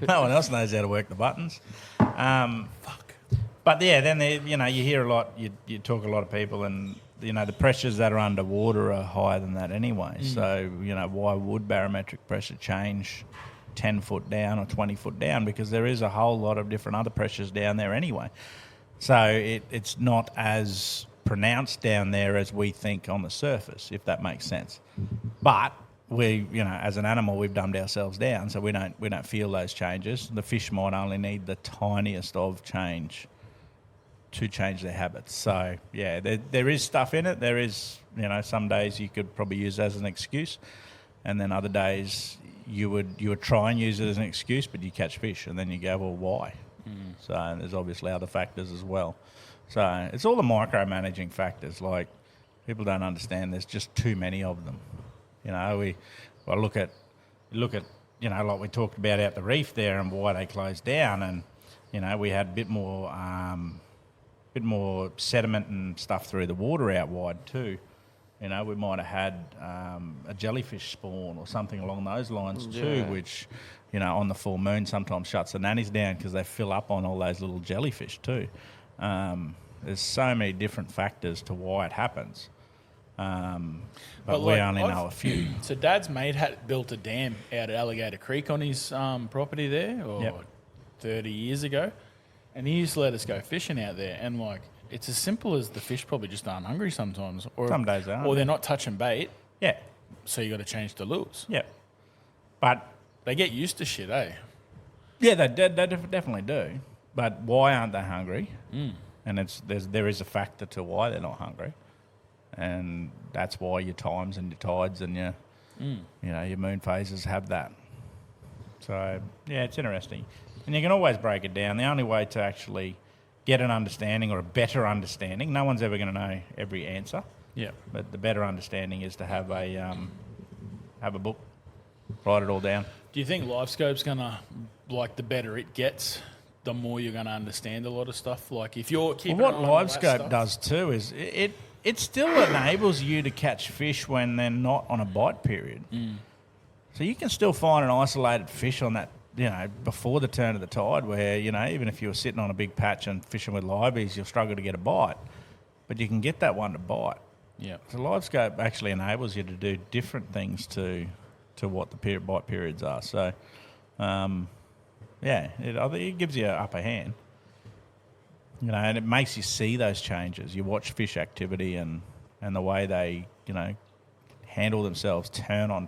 No one else knows how to work the buttons. Fuck. But yeah, then you hear a lot. You talk to a lot of people, and the pressures that are underwater are higher than that anyway. So why would barometric pressure change 10 foot down or 20 foot down? Because there is a whole lot of different other pressures down there anyway. So it's not as pronounced down there as we think on the surface, if that makes sense. But we, as an animal, we've dumbed ourselves down, so we don't feel those changes. The fish might only need the tiniest of change to change their habits. So yeah, there is stuff in it. There is, some days you could probably use it as an excuse, and then other days you would try and use it as an excuse, but you catch fish, and then you go, well, why? So there's obviously other factors as well. So it's all the micromanaging factors. Like, people don't understand. There's just too many of them. I look at like we talked about out the reef there and why they closed down, and we had a bit more sediment and stuff through the water out wide too. We might have had a jellyfish spawn or something along those lines too, which, on the full moon sometimes shuts the nannies down because they fill up on all those little jellyfish too. There's so many different factors to why it happens, but we only know a few. So Dad's mate had built a dam out at Alligator Creek on his property there, 30 years ago, and he used to let us go fishing out there, and like, it's as simple as the fish probably just aren't hungry sometimes. Or Some days they aren't. Or they're not touching bait. Yeah. So you got to change the lures. Yeah. But they get used to shit, eh? Yeah, they definitely do. But why aren't they hungry? And there is a factor to why they're not hungry. And that's why your times and your tides and your Your moon phases have that. So, yeah, it's interesting. And you can always break it down. The only way to actually get an understanding or a better understanding, no one's ever going to know every answer. Yeah. But the better understanding is to have a book, write it all down. Do you think LifeScope's going to, like, the better it gets, the more you're going to understand a lot of stuff? Like, if you're keeping What an eye on all that LiveScope stuff- does too is it still enables you to catch fish when they're not on a bite period. So you can still find an isolated fish on that, before the turn of the tide where, even if you were sitting on a big patch and fishing with liveys, you'll struggle to get a bite. But you can get that one to bite. Yeah. So LiveScope actually enables you to do different things to what the bite periods are. So, I think it gives you an upper hand. And it makes you see those changes. You watch fish activity and the way they, handle themselves, turn on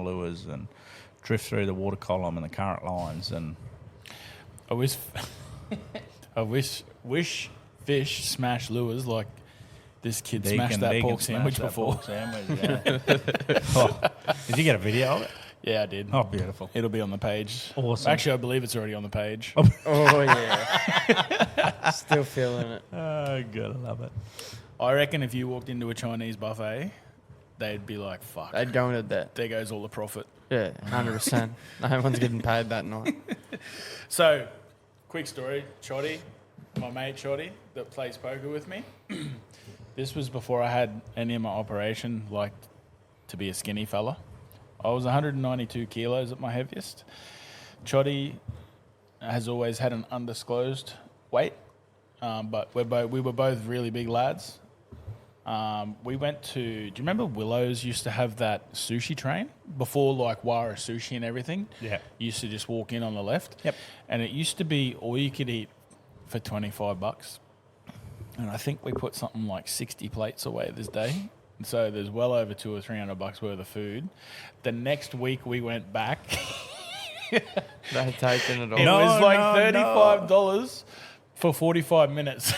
lures and drift through the water column and the current lines. And I wish fish smash lures like this kid smashed that pork sandwich before. Did you get a video of it? Yeah, I did. Oh, beautiful. It'll be on the page. Awesome. Actually, I believe it's already on the page. Oh, yeah. Still feeling it. Oh, good. I love it. I reckon if you walked into a Chinese buffet, they'd be like, fuck. They'd go into debt. There goes all the profit. Yeah, 100%. No one's getting paid that night. So, quick story. Chotty, my mate Chotty, that plays poker with me. This was before I had any of my operation, like to be a skinny fella. I was 192 kilos at my heaviest. Chotty has always had an undisclosed weight, but we were both really big lads. We went to, do you remember Willow's used to have that sushi train? Before like Wara Sushi and everything? Yeah. You used to just walk in on the left. Yep. And it used to be all you could eat for $25. And I think we put something like 60 plates away this day. And so there's well over $200 or $300 worth of food. The next week we went back. They'd taken it all. It was like $35 for 45 minutes.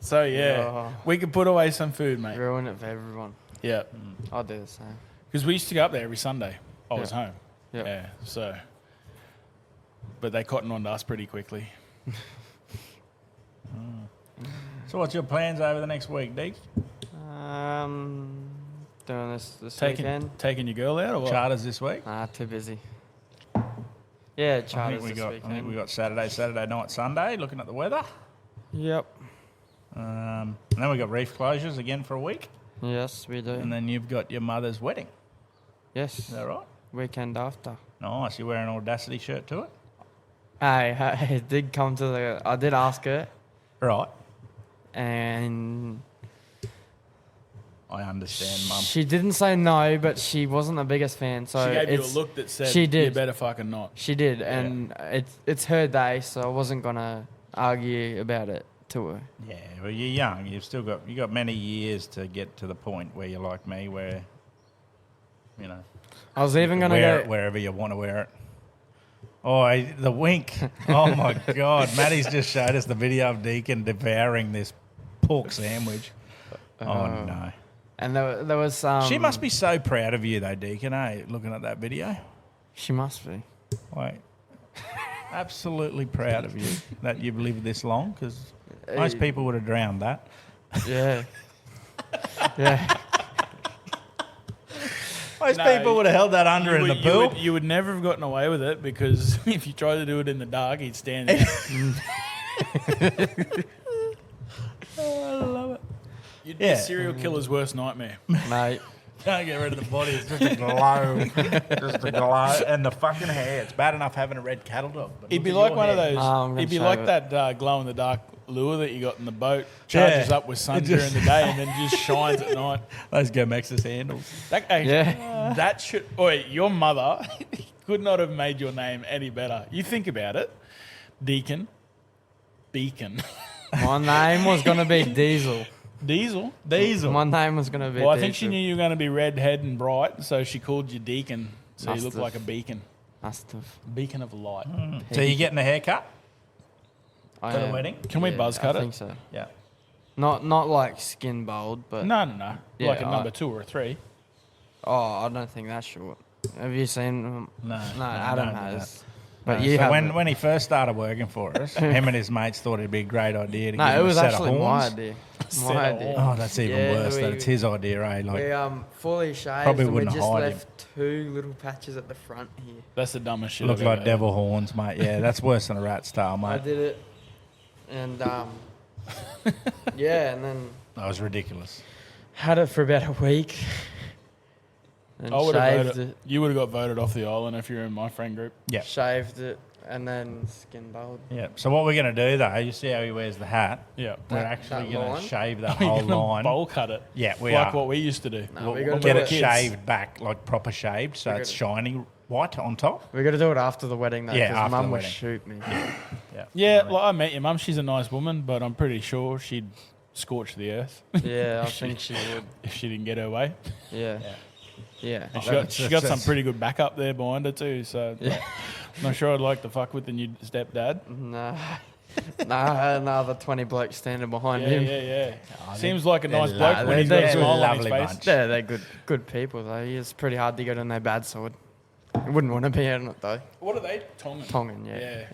So, yeah, we could put away some food, mate. Ruin it for everyone. Yeah. I'll do the same. Because we used to go up there every Sunday. I was Yeah. home. Yep. Yeah, so. But they cottoned on to us pretty quickly. So what's your plans over the next week, Deek? Doing this weekend. Taking your girl out or what? Charters this week? Too busy. Yeah, I charters think this I weekend. think we got Saturday night, Sunday, looking at the weather. Yep. And then we got reef closures again for a week. Yes, we do. And then you've got your mother's wedding. Yes. Is that right? Weekend after. Nice. You're wearing an Audacity shirt to it? Hey, it did come to the... I did ask her, Right. and I understand, Mum. she didn't say no, but she wasn't the biggest fan. So She gave you a it's, look that said, she did. you better fucking not. She did, and it's her day, so I wasn't gonna argue about it to her. Yeah, well, you're young. You got many years to get to the point where you're like me, where, I was even gonna wear go. it wherever you want to wear it. Oh, the wink. Oh, my God. Maddie's just showed us the video of Deacon devouring this pork sandwich. Oh, no. And there was She must be so proud of you, though, Deacon, looking at that video. She must be. Like, absolutely proud of you that you've lived this long, because most people would have drowned that. Yeah. Yeah. Most No, people would have held that under in the pool. You would never have gotten away with it because if you tried to do it in the dark, he'd stand there. I love it. You'd be a serial killer's worst nightmare. Mate. Can't get rid of the body. It's just a glow. Just a glow. And the fucking hair. It's bad enough having a red cattle dog. But He'd be look at like your one of hair. those. I'm gonna He'd be shave like it. that glow in the dark lure that you got in the boat. Charges up with sun during the day and then just shines at night. Those Gomexus handles. That should. Wait, your mother could not have made your name any better. You think about it, Deacon, Beacon, My name was gonna be Diesel. Diesel. My name was gonna be Well, I Diesel. think she knew you were going to be redhead and bright, so she called you Deacon. So Must you look have. like a beacon. Must have. Beacon of light. So you're getting a haircut? I For the am. wedding? Can we buzz cut I it? think so. Yeah. Not like skin bowled, but No. Yeah, Like a number 2 or a 3. oh, I don't think that's short. Have you seen them? No, Adam don't do has. that. But No, you so have. when he first started working for us, him and his mates thought it'd be a great idea to No, give it him was a set actually of my horns. idea. Set My of idea. Oh, that's even Yeah, worse. That we- it's his idea, eh? Like, We fully shaved Probably and we wouldn't just hide him. left 2 little patches at the front here. That's the dumbest shit. look I've like ever devil horns, mate. Yeah, that's worse than a rat's tail, I mate. did it, and yeah, and then That was ridiculous. had it for about a week. And I would have shaved voted. it. You would have got voted off the island if you're in my friend group. Yeah. Shaved it, and then skin bowled. Yeah. So what we're going to do, though, you see how he wears the hat? Yeah. We're That actually going line? to shave that You're whole gonna line. bowl cut it. Yeah, we like are. what we used to do. No, We'll we gotta get do it it. Kids. shaved back, like proper shaved, so We it's gotta- shiny white on top. We got to do it after the wedding though, Yeah, because after the Mum would wedding. shoot me. Yeah. Yeah, like I met your mum. She's a nice woman, but I'm pretty sure she'd scorch the earth Yeah, I think she would. if she didn't get her way. Yeah, yeah. And Oh, she got some that's- pretty good backup there behind her too. So Yeah. not sure I'd like to fuck with the new stepdad. Nah, nah, another 20 blokes standing behind Yeah, him. yeah. Oh, Seems like a they're nice bloke lo- when he's they're got a good. smile on his Lovely face. bunch. They're good people though. It's pretty hard to get on their bad side. I wouldn't want to be on it though. What are they? Tongan. Tongan, yeah, Yeah. yeah,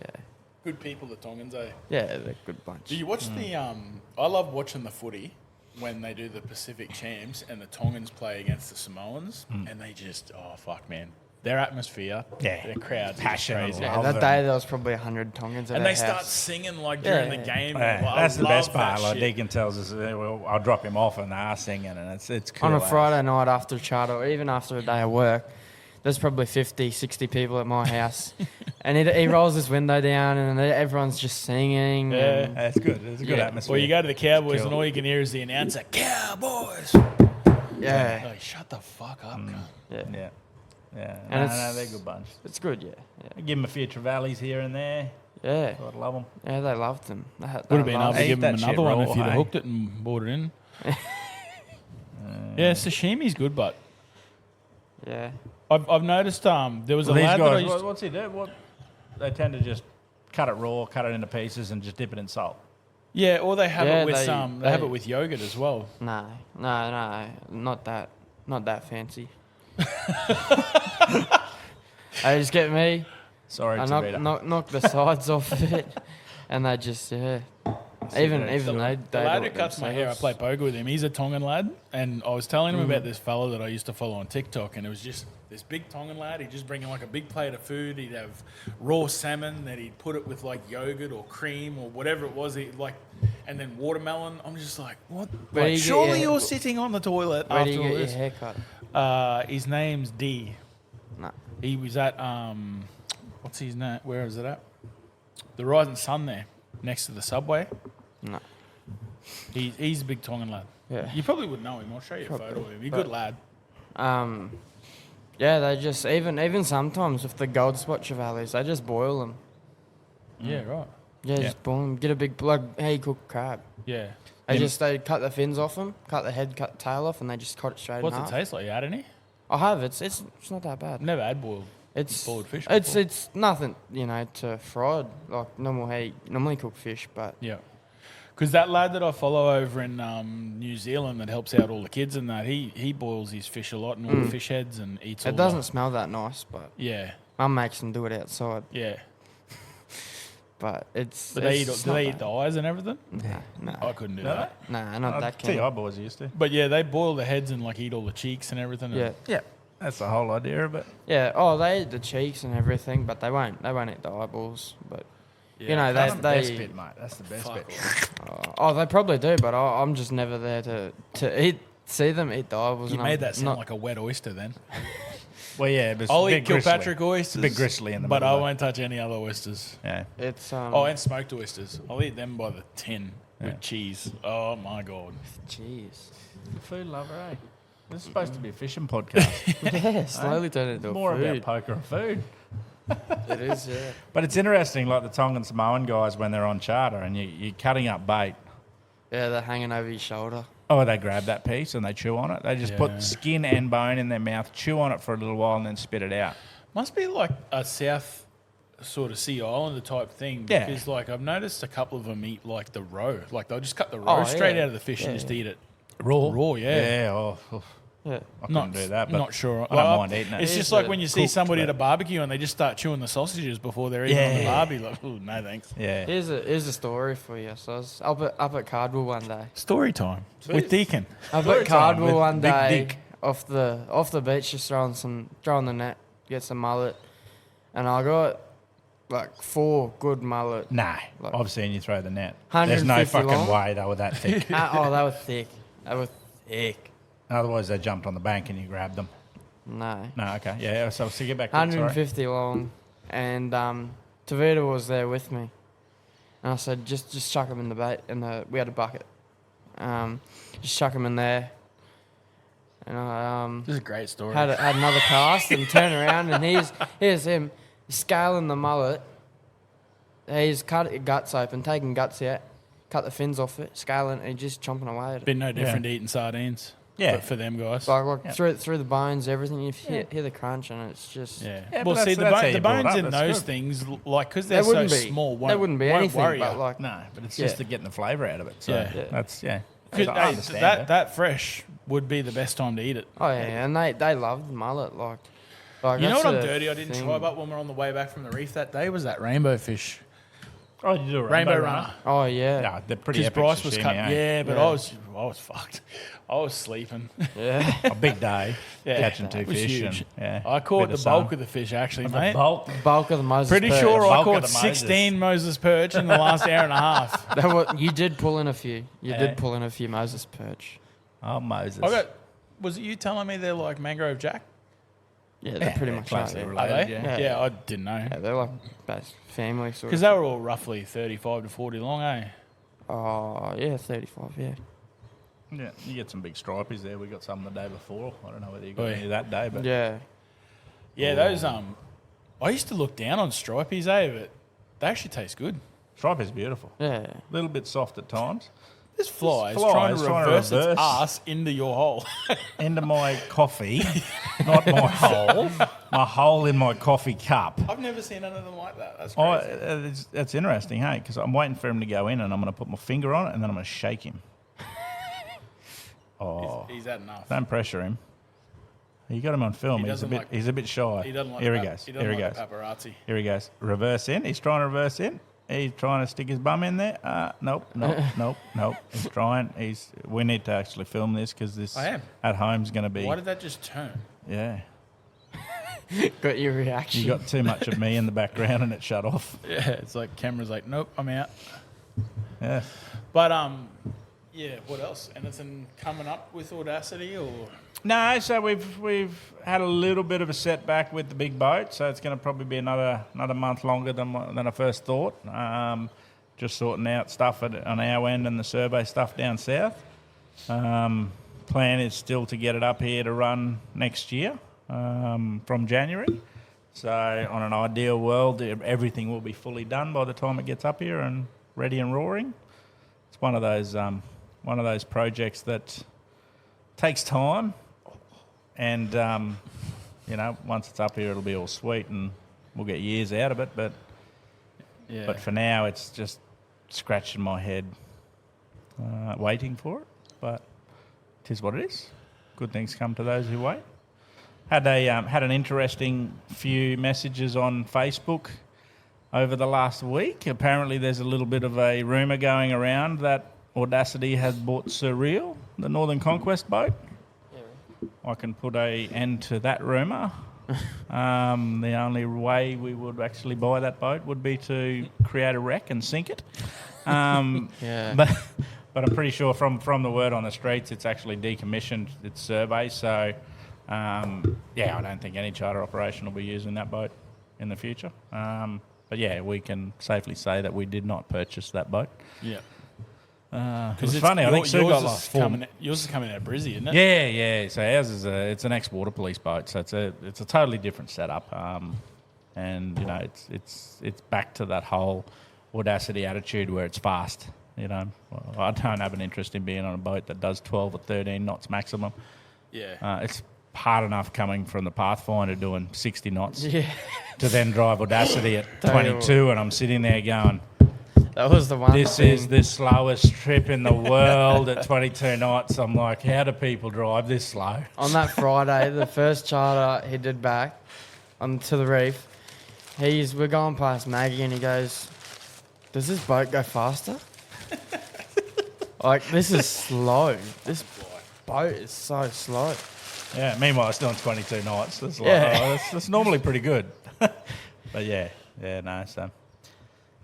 Good people, the Tongans, eh? yeah. They're a good bunch. Do you watch the? I love watching the footy when they do the Pacific Champs and the Tongans play against the Samoans, and they just fuck, man, their atmosphere, Yeah. their crowds, Passion are and just Yeah, crazy. love that them. day there was probably 100 Tongans at And our they start house. singing like during Yeah. the game. Yeah, and, like, that's I the best love that part. Like shit. Deacon tells us, well, I'll drop him off and they are singing, and it's cool. On a eh? Friday night after charter, or even after a day of work, there's probably 50, 60 people at my house. And he rolls his window down and everyone's just singing. Yeah. And That's good. It's a good Yeah. atmosphere. Well, you go to the Cowboys Cool. and all you can hear is the announcer, Cowboys. yeah, Like, shut the fuck up, cunt. yeah. Yeah. Yeah. And No, it's- they're a good bunch. It's good, yeah. I give them a few Trevallies here and there. Yeah, I'd love them. yeah, they loved them. They Would have been able to Eat give him that shit another one raw, if you'd have hey? hooked it and brought it in. Yeah, sashimi's good, but Yeah. I've noticed there was a These lad that I guys, used what's he do? What? They tend to just cut it raw, cut it into pieces, and just dip it in salt. yeah, or they have Yeah, it with they- they have they- it with yogurt as well. No, not that fancy. They just get me. Sorry, I Tabita. knock the sides off of it, and they just even they The they lad do who it cuts my hair, I themselves. play poker with him. He's a Tongan lad, and I was telling him Mm. about this fella that I used to follow on TikTok, and it was just this big Tongan lad. He'd just bring in like a big plate of food. He'd have raw salmon that he'd put it with like yogurt or cream or whatever it was. And then watermelon. I'm just like, what? Where do Like, you get surely your- you're sitting on the toilet Where do after you all get your this. hair cut? His name's D. No. He was at what's his name? Where is it at? The Rising Sun there, next to the subway. No. He's a big Tongan lad. Yeah. You probably would know him. I'll show you a Probably. photo of him. He's a good lad. Yeah, they just even sometimes with the gold spot chevalliers, they just boil them. Yeah, right. Yeah, just boil them. Get a big like how you cook crab. Yeah. They cut the fins off them, cut the head, cut the tail off, and they just cut it straight What's in it half. taste like? You had any? I have. It's not that bad. I've never had boiled. It's boiled fish It's before. it's nothing, to fried like normal how you normally cook fish, but Yeah. Because that lad that I follow over in New Zealand that helps out all the kids and that, he boils his fish a lot and all the fish heads and eats all it doesn't smell that nice. But Yeah. Mum makes them do it outside. Yeah. But it's. But they it's eat, do not they bad. eed the eyes and everything? Nah, I couldn't do No? that. nah, not that TI kind. boys used to. But yeah, they boil the heads and like eat all the cheeks and everything. Yeah, Yeah, that's the whole idea of it. yeah. Oh, they eat the cheeks and everything, but they won't eat the eyeballs. But Yeah. That's the best they. bit, mate. That's the best Fuck bit. Oh, they probably do, but I'm just never there to see them eat the eyeballs. You and made I'm that sound not, like a wet oyster then. Well, yeah, but it's I'll a eat bit gristly. Kilpatrick oysters. It's a bit gristly in the But I middle. won't touch any other oysters. Yeah. It's Oh, and smoked oysters. I'll eat them by the tin Yeah. with cheese. Oh my god. jeez. Food lover, eh? This is supposed to be a fishing podcast. Yeah, slowly turn it into More food. about poker and food. It is, yeah. But it's interesting, like the Tongan Samoan guys when they're on charter and you're cutting up bait. Yeah, they're hanging over your shoulder. Oh, they grab that piece and they chew on it. They just Yeah. put skin and bone in their mouth, chew on it for a little while, and then spit it out. Must be like a South sort of Sea Islander type thing. Yeah. Because, like, I've noticed a couple of them eat, like, the roe. Like, they'll just cut the roe Oh, straight yeah. out of the fish and just eat it Raw. raw, yeah. Yeah. Yeah. I couldn't do that, but not sure. I don't mind eating it. It's It just is like a when you see cooked, somebody at but- a barbecue and they just start chewing the sausages before they're eating on the Yeah. barbie. Like, oh, no thanks. Yeah. Here's a story for you. So I was up at Cardwell one day. Story time with Deacon. Up Story at time Cardwell with one Big day Dick. off the beach, just throwing the net, get some mullet, and I got like 4 good mullet. Nah, Like- I've seen you throw the net. There's no 150 fucking long. way they were that thick. They were thick. They were thick. Otherwise, they jumped on the bank and you grabbed them. No. No, okay. Yeah, so get back to it, sorry. 150 long, and Tavita was there with me, and I said, just chuck them in the bait. We had a bucket, just chuck them in there, and I This is a great story. had another cast and turn around, and here's him scaling the mullet. He's cut it guts open, taking guts out, cut the fins off it, scaling, and just chomping away at it. Been no different to eating sardines. Yeah. For them guys. Like Yeah. through the bones, everything. You hear the crunch, and it's just Yeah. Yeah, Well, but see, that's how the you brought bones up, in that's those good. things, like, because They they're so wouldn't be small, they wouldn't be anything, worry but you. like No, but it's Yeah. just getting the flavour out of it. So Yeah. that's, yeah. 'Cause, I hey, understand it. that fresh would be the best time to eat it. oh yeah, and they love mullet like You know that's what I'm a dirty? I didn't thing. try, but when we were on the way back from the reef that day, was that rainbow fish. Oh, you do a Rainbow runner. Oh yeah, Yeah, they're pretty Because epic Bryce was sashimi, cut. eh? Yeah, but Yeah. I was fucked. I was sleeping. yeah. A big day. Yeah. Catching 2 It was fish. huge. And, yeah, I caught bit the bulk sun. of the fish, actually, The mate. bulk. Bulk of the Moses. Pretty perch. sure I Bulk of caught the Moses. 16 Moses perch in the last hour and a half. That what you did pull in a few. You Yeah. did pull in a few Moses perch. Oh, Moses. Was it you telling me they're like mangrove jack? Yeah, they're pretty much closely like, related. Are they? yeah. Yeah. I didn't know. yeah, they're like best family sort Because of. they were all roughly 35 to 40 long, eh? Oh yeah, 35. Yeah. Yeah, you get some big stripies there. We got some the day before. I don't know whether you got Oh, yeah. any that day, but Yeah. Yeah, those I used to look down on stripies, eh? But they actually taste good. stripe is beautiful. Yeah. A little bit soft at times. This fly is fly trying is to trying to reverse its reverse. ass into your hole. Into my coffee, not my hole. My hole in my coffee cup. I've never seen anything like that. That's Oh, crazy. it's interesting, hey? Because I'm waiting for him to go in, and I'm going to put my finger on it, and then I'm going to shake him. Oh, He's had enough. don't pressure him. You got him on film. He He's a doesn't bit. like- He's a bit shy. He doesn't like Here the he pap- goes. He doesn't Here he like goes. the paparazzi. Here he goes. Reverse in. He's trying to reverse in. He's trying to stick his bum in there. Nope. He's trying. We need to actually film this because this I am. at home's going to be. Why did that just turn? Yeah. Got your reaction. You got too much of me in the background and it shut off. Yeah, it's like camera's like, nope, I'm out. Yeah. But yeah. What else? Anything coming up with Audacity or? No, so we've had a little bit of a setback with the big boat, so it's going to probably be another month longer than I first thought. Just sorting out stuff on our end and the survey stuff down south. Plan is still to get it up here to run next year from January. So on an ideal world, everything will be fully done by the time it gets up here and ready and roaring. It's one of those projects that takes time. And, once it's up here, it'll be all sweet and we'll get years out of it. But Yeah. for now, it's just scratching my head, waiting for it. But it is what it is. Good things come to those who wait. Had an interesting few messages on Facebook over the last week. Apparently, there's a little bit of a rumour going around that Audacity has bought Surreal, the Northern Conquest boat. I can put an end to that rumour. The only way we would actually buy that boat would be to create a wreck and sink it. Yeah. But I'm pretty sure from the word on the streets, it's actually decommissioned its survey. So, I don't think any charter operation will be using that boat in the future. But yeah, we can safely say that we did not purchase that boat. Yeah. Because it's funny, I think Sue got lost. Yours is coming out of Brizzy, isn't it? Yeah. So ours is it's an ex-water police boat, so it's a totally different setup. And it's back to that whole Audacity attitude where it's fast. I don't have an interest in being on a boat that does 12 or 13 knots maximum. Yeah. It's hard enough coming from the Pathfinder doing 60 knots Yeah, to then drive Audacity at Tell you 22, and I'm sitting there going, that was the one. this thing. is the slowest trip in the world at 22 knots. I'm like, how do people drive this slow? On that Friday, the first charter he did back onto the reef, we're going past Maggie and he goes, does this boat go faster? Like, this is slow. This boat is so slow. Yeah, meanwhile, it's doing 22 knots. That's like, Yeah. that's normally pretty good. But yeah, so.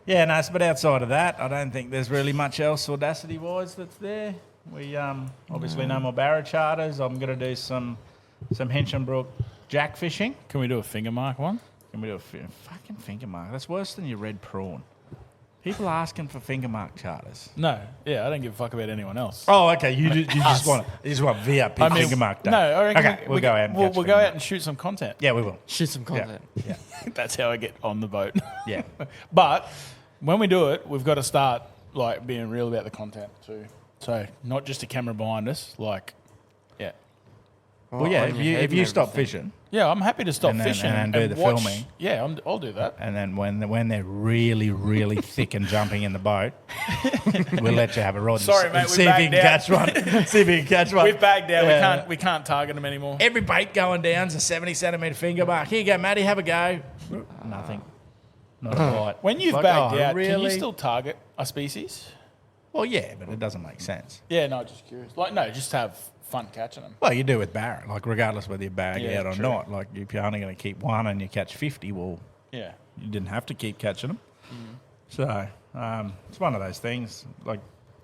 Yeah, no, but outside of that, I don't think there's really much else Audacity-wise that's there. We obviously no more barra charters. I'm going to do some Hinchinbrook jack fishing. Can we do a finger mark one? Can we do a fucking finger mark? That's worse than your red prawn. People are asking for finger mark charters. No, yeah, I don't give a fuck about anyone else. Oh, okay. You just want VIP finger mark day. No, I reckon okay, we'll go out and we'll catch go finger out mark. and shoot some content. Yeah, we will. Shoot some content. Yeah, That's how I get on the boat. yeah. But when we do it, we've got to start like being real about the content too. So not just a camera behind us, like, yeah. Well, yeah. On your head If you and stop everything. fishing, Yeah, I'm happy to stop And then- fishing and do the watch. filming. Yeah, I'll do that. and then when they're really, really thick and jumping in the boat, we'll let you have a rod. Sorry, and mate, we see if you can bagged catch one. See if you can catch one. We've bagged out. Yeah. We can't target them anymore. Every bait going down's a 70 centimetre finger mark. Here you go, Matty. Have a go. Nothing. Not a bite. When you've Like, bagged oh, out, can you really? still target a species? Well, yeah, but it doesn't make sense. Yeah, no, just curious. Like, no, just have fun catching them. Well, you do with barra, like regardless whether you bag Yeah, out or true. not. Like if you're only going to keep one and you catch 50, well, Yeah. you didn't have to keep catching them. So it's one of those things. Like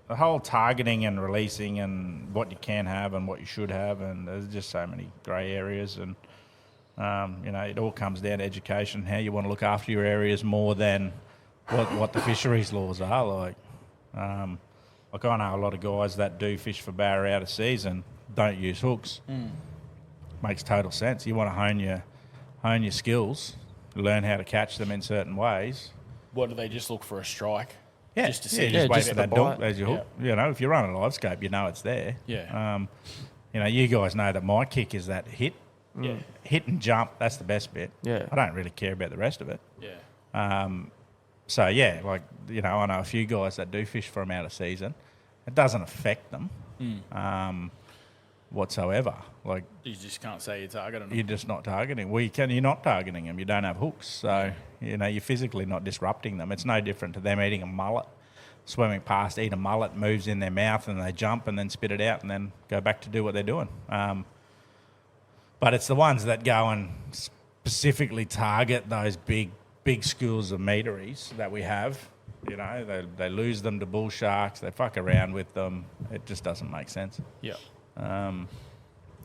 the whole targeting and releasing and what you can have and what you should have, and there's just so many grey areas. And it all comes down to education, how you want to look after your areas more than what the fisheries laws are. Like I know a lot of guys that do fish for barra out of season don't use hooks. Makes total sense. You want to hone your skills, learn how to catch them in certain ways. What do they just look for a strike? Yeah, Just to yeah, see. just wait just for the that dunk bite. as you hook. If you run a live scope, you know it's there. Yeah. You guys know that my kick is that hit and jump. That's the best bit. Yeah. I don't really care about the rest of it. Yeah. So yeah, I know a few guys that do fish for them out of season. It doesn't affect them whatsoever. Like You just can't say you're targeting them. you're just not targeting. You're not targeting them. You don't have hooks, so you're physically not disrupting them. It's no different to them eating a mullet, swimming past, eat a mullet, moves in their mouth, and they jump and then spit it out and then go back to do what they're doing. But it's the ones that go and specifically target those big schools of meateries that we have. They lose them to bull sharks. They fuck around with them. It just doesn't make sense. Yeah.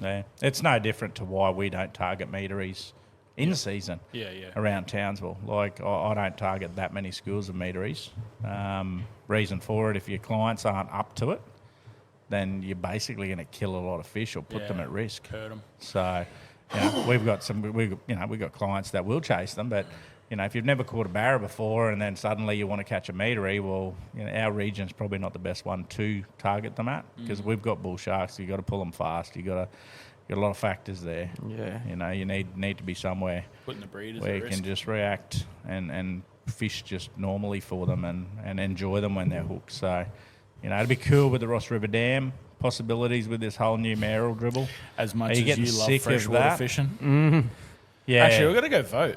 Yeah. It's no different to why we don't target meateries in season Yeah. around Townsville. Like, I don't target that many schools of meateries. Reason for it, if your clients aren't up to it, then you're basically going to kill a lot of fish or put them at risk. Hurt them. So, we've got clients that will chase them, but if you've never caught a barra before and then suddenly you want to catch a meatery, well, our region's probably not the best one to target them at because we've got bull sharks. You've got to pull them fast. You've got a lot of factors there. Yeah. You need to be somewhere Putting the breeders where at you risk. can just react and fish just normally for them and enjoy them when they're hooked. So, it'd be cool with the Ross River Dam possibilities with this whole new mayoral dribble. As much Are you as getting you love sick of freshwater that? fishing. Yeah. Actually, we've got to go vote.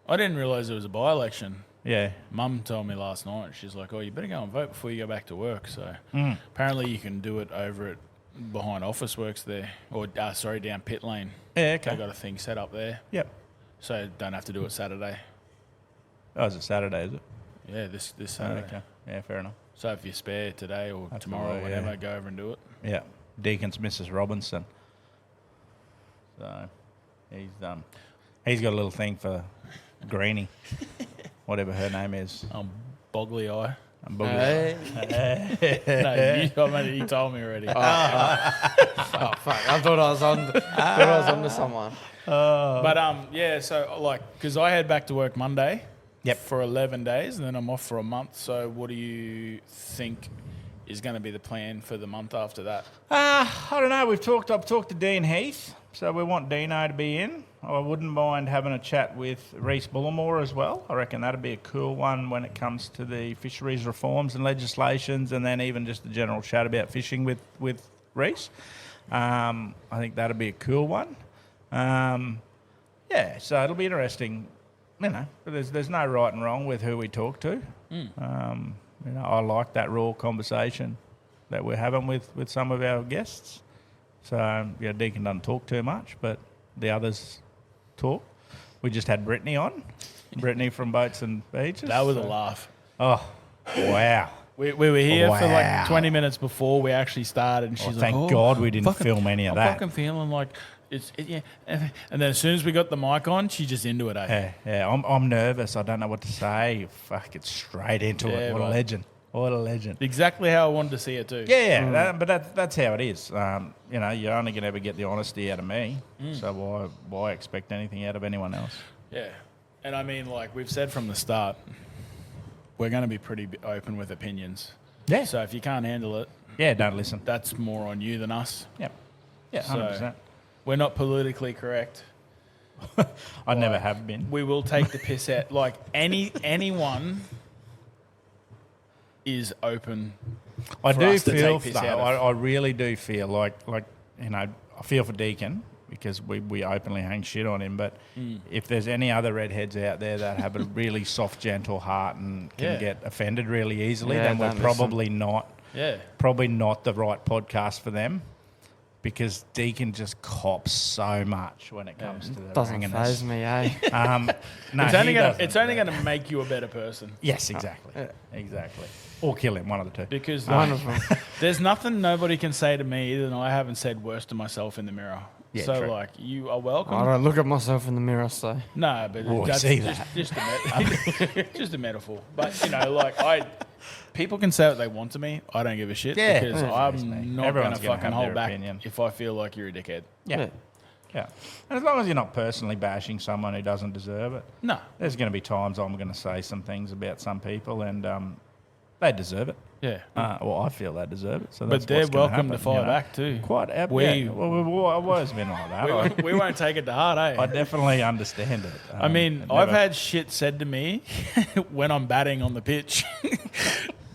I didn't realise there was a by-election. Yeah. Mum told me last night. She's like, "Oh, you better go and vote before you go back to work." So Mm. apparently, you can do it over at behind Office Works there, or down Pit Lane. Yeah, They okay. got a thing set up there, Yep. so don't have to do it Saturday. Oh, is it Saturday, is it? Yeah, this Oh, Saturday. okay. Yeah, fair enough. So if you're spare today or Absolutely, tomorrow or whatever, yeah. go over and do it. Yeah. Deacon's Mrs. Robinson. So he's got a little thing for Greenie, whatever her name is. Boggly Eye. I'm boogling. No, you told me already. Oh, fuck. I thought I was on to someone. But yeah, so because I head back to work Monday. Yep. For 11 days, and then I'm off for a month. So what do you think is going to be the plan for the month after that? I don't know. I've talked to Dean Heath, so we want Dino to be in. I wouldn't mind having a chat with Reece Bullimore as well. I reckon that'd be a cool one when it comes to the fisheries reforms and legislations, and then even just the general chat about fishing with Reece. I think that'd be a cool one. Yeah, so it'll be interesting. You know, there's no right and wrong with who we talk to. You know, I like that raw conversation that we're having with some of our guests. So, yeah, Deacon doesn't talk too much, but the others talk. We just had Brittany on. Brittany from Boats and Beaches. That was a laugh. Oh, wow. We were here for like Wow. 20 minutes before we actually started, and she's like, thank God we didn't film any of I'm that. fucking feeling like yeah. And then as soon as we got the mic on, she's just into it, eh? Yeah, I'm nervous. I don't know what to say. Fuck, it's straight into Yeah, it. What a right. legend. What a legend. Exactly how I wanted to see it too. Yeah, but that's how it is. You know, you're only going to ever get the honesty out of me. So why expect anything out of anyone else? Yeah. And I mean, like we've said from the start, we're going to be pretty open with opinions. Yeah. So if you can't handle it, Yeah, don't listen. that's more on you than us. Yep. Yeah, So 100%. we're not politically correct. I never have been. We will take the piss out. Like anyone is open. I for do us to feel, take piss though, out of. I really do feel like you know, I feel for Deacon because we openly hang shit on him. But if there's any other redheads out there that have a really soft, gentle heart and can Yeah. get offended really easily, Yeah, then we're don't listen. probably not the right podcast for them. Because Deacon just cops so much when it comes to the Doesn't ranginess. faze me, eh? No, It's only he gonna doesn't, it's only but- gonna make you a better person. Yes, exactly. Exactly. Or kill him, one of the two. Because One of them. there's nothing nobody can say to me that I haven't said worse to myself in the mirror. Yeah, so true. like you are welcome. I don't look at myself in the mirror, so. No, but Oh, I that's see just just a metaphor. But you know, like people can say what they want to me. I don't give a shit Yeah. because Yeah. I'm not Everyone's gonna gonna fucking have hold their back opinion. if I feel like you're a dickhead. Yeah. Yeah. And as long as you're not personally bashing someone who doesn't deserve it, No. there's going to be times I'm going to say some things about some people and they deserve it. Yeah. Well, I feel they deserve it. So But that's they're what's gonna welcome to happen, fire you know. back too. Quite happy. We- Yeah. Well, I've always been like that. We won't take it to heart, eh? I definitely understand it. I mean, it I've never- had shit said to me when I'm batting on the pitch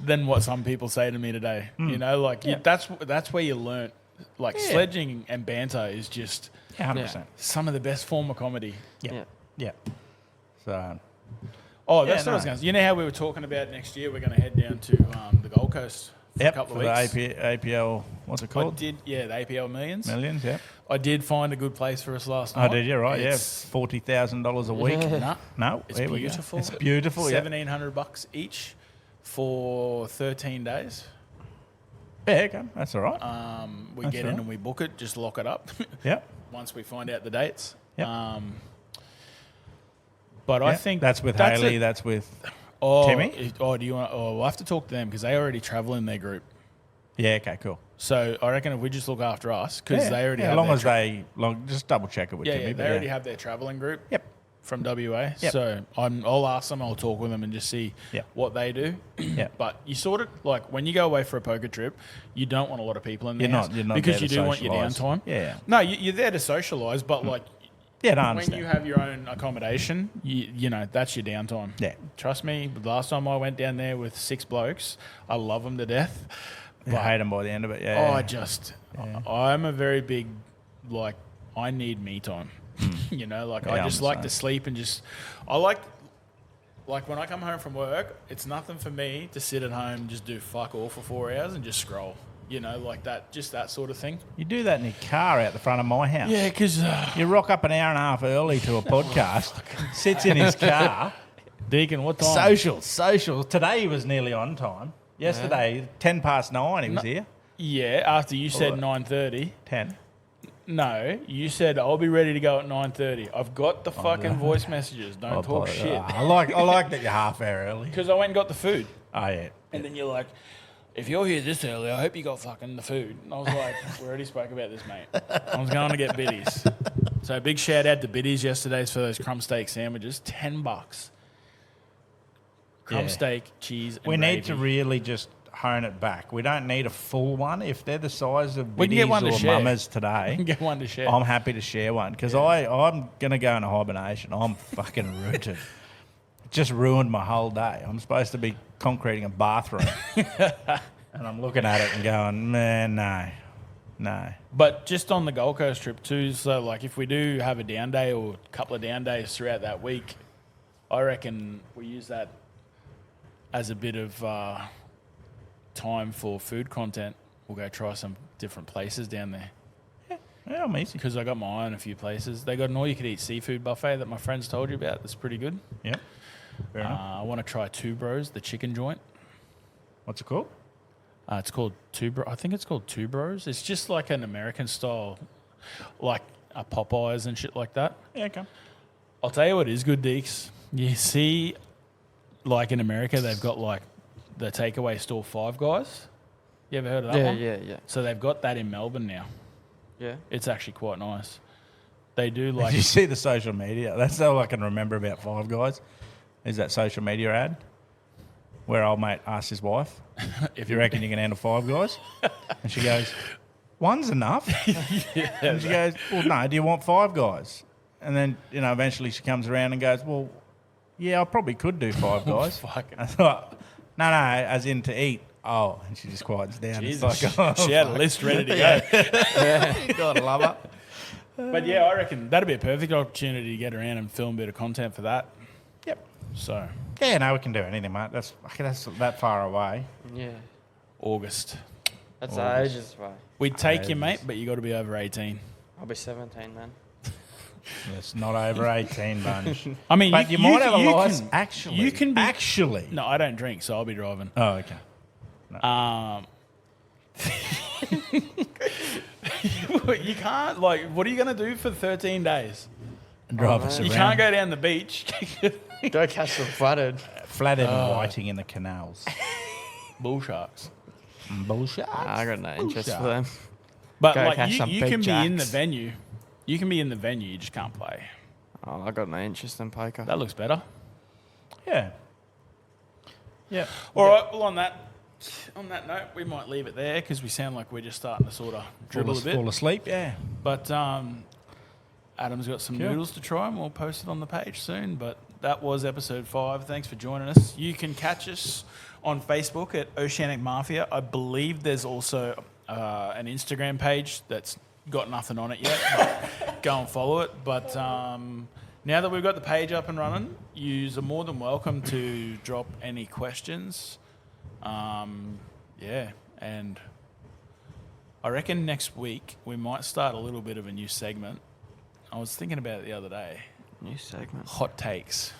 than what some people say to me today. You know, like that's where you learn. Like sledging and banter is just 100%. some of the best form of comedy. Yeah. Yeah. So, Oh, that's Yeah, what I was no. going to say. You know how we were talking about next year we're going to head down to the Gold Coast for a yep, couple for of the weeks. APL, what's it I called? did, the APL Millions. Millions, yeah. I did find a good place for us last Oh, night. did you? Right, It's yeah. $40,000 a week. Nah, No, it's there we go. beautiful. It's beautiful, yeah. $1,700 each for 13 days. Yeah, okay. That's all right. We That's get all in right. and we book it, just lock it up Yep. once we find out the dates. Yep. But I Yep. think that's with that's Hayley. it. That's with Do Timmy? you want? Oh, we'll have to talk to them because they already travel in their group. yeah. Okay, cool. So I reckon if we just look after us, because Yeah, they already yeah, have as long their as they just double check it with Timmy. they but already have their traveling group. Yep. From WA. Yep. So I'll ask them. I'll talk with them and just see Yep. what they do. Yep. But you sort of like when you go away for a poker trip, you don't want a lot of people in there You're not because there you to do want your socialise. downtime. Yeah. No, you're there to socialise, but like Yeah, no, I when understand. you have your own accommodation, you know that's your downtime. Yeah. Trust me. The last time I went down there with 6 blokes, I love them to death. I hate them by the end of it. Yeah. I'm a very big like I need me time. You know, like Yeah, I I'm just the like same. to sleep and just I like when I come home from work, it's nothing for me to sit at home and just do fuck all for 4 hours and just scroll. You know, like that, just that sort of thing. You do that in your car out the front of my house. Yeah, because You rock up an hour and a half early to a podcast, sits in his car. Deacon, what time? Social. Today he was nearly on time. Yesterday, 9:10 he was here. Yeah, after you said 9:30. 10. No, you said I'll be ready to go at 9:30. I've got the fucking voice messages. Don't talk shit. I like that you're half hour early. Because I went and got the food. Oh, yeah. And then you're like, if you're here this early, I hope you got fucking the food. And I was like, we already spoke about this, mate. I was going to get biddies. So big shout out to Biddies yesterday for those crumb steak sandwiches. $10. Crumb Yeah. steak, cheese, and We need to gravy. really just hone it back. We don't need a full one. If they're the size of We can get one to biddies or share. mummers today, Get one to share. I'm happy to share one because I'm going to go into hibernation. I'm fucking rooted. Just ruined my whole day. I'm supposed to be concreting a bathroom. And I'm looking at it and going, man, no. But just on the Gold Coast trip too, so like if we do have a down day or a couple of down days throughout that week, I reckon we use that as a bit of time for food content. We'll go try some different places down there. Yeah, I'm easy. Because I got my eye on a few places. They got an all-you-could-eat seafood buffet that my friends told you about. That's pretty good. Yeah, fair enough. I want to try Two Bros, the chicken joint. What's it called? It's called Two Bros. I think it's called Two Bros. It's just like an American style, like a Popeyes and shit like that. Yeah, okay. I'll tell you what is good, Deeks. You see, like in America, they've got like the takeaway store Five Guys. You ever heard of that one? Yeah. So they've got that in Melbourne now. Yeah. It's actually quite nice. They do Did like... you see the social media? That's all I can remember about Five Guys. Is that social media ad where old mate asks his wife, if you reckon you can handle Five Guys? And she goes, one's enough. And she goes, well, no, do you want Five Guys? And then, eventually she comes around and goes, well, yeah, I probably could do Five Guys. Fucking- I thought, no, as in to eat. Oh, and she just quiets down. Jesus, It's like, she had a list ready to go. Gotta love her. But yeah, I reckon that'd be a perfect opportunity to get around and film a bit of content for that. Yep. So, Yeah, no, we can do anything, mate. That's that far away. Yeah. August. That's ages away. We'd take you, mate, but you got to be over 18. I'll be 17 then. It's not over 18, bunch. I mean, But you might have a you license. can- Actually. You can be... Actually. No, I don't drink, so I'll be driving. Oh, okay. You can't, like, what are you going to do for 13 days? Drive us man. You around. can't go down the beach. Go catch some flathead. Flathead and whiting in the canals. Bull sharks. Bullshit. I got no interest for them. But, Go like, catch some you big can be in the jacks. venue. You can be in the venue, you just can't play. Oh, I got no interest in poker. That looks better. Yeah. Yeah. All right, well, on that note, we might leave it there because we sound like we're just starting to sort of dribble a bit. Fall asleep, yeah. But Adam's got some noodles to try and we'll post it on the page soon. But that was episode 5. Thanks for joining us. You can catch us on Facebook at Oceanic Mafia. I believe there's also an Instagram page that's got nothing on it yet. But go and follow it. But now that we've got the page up and running, you are more than welcome to drop any questions. Yeah, and I reckon next week we might start a little bit of a new segment. I was thinking about it the other day. New segment. Hot takes.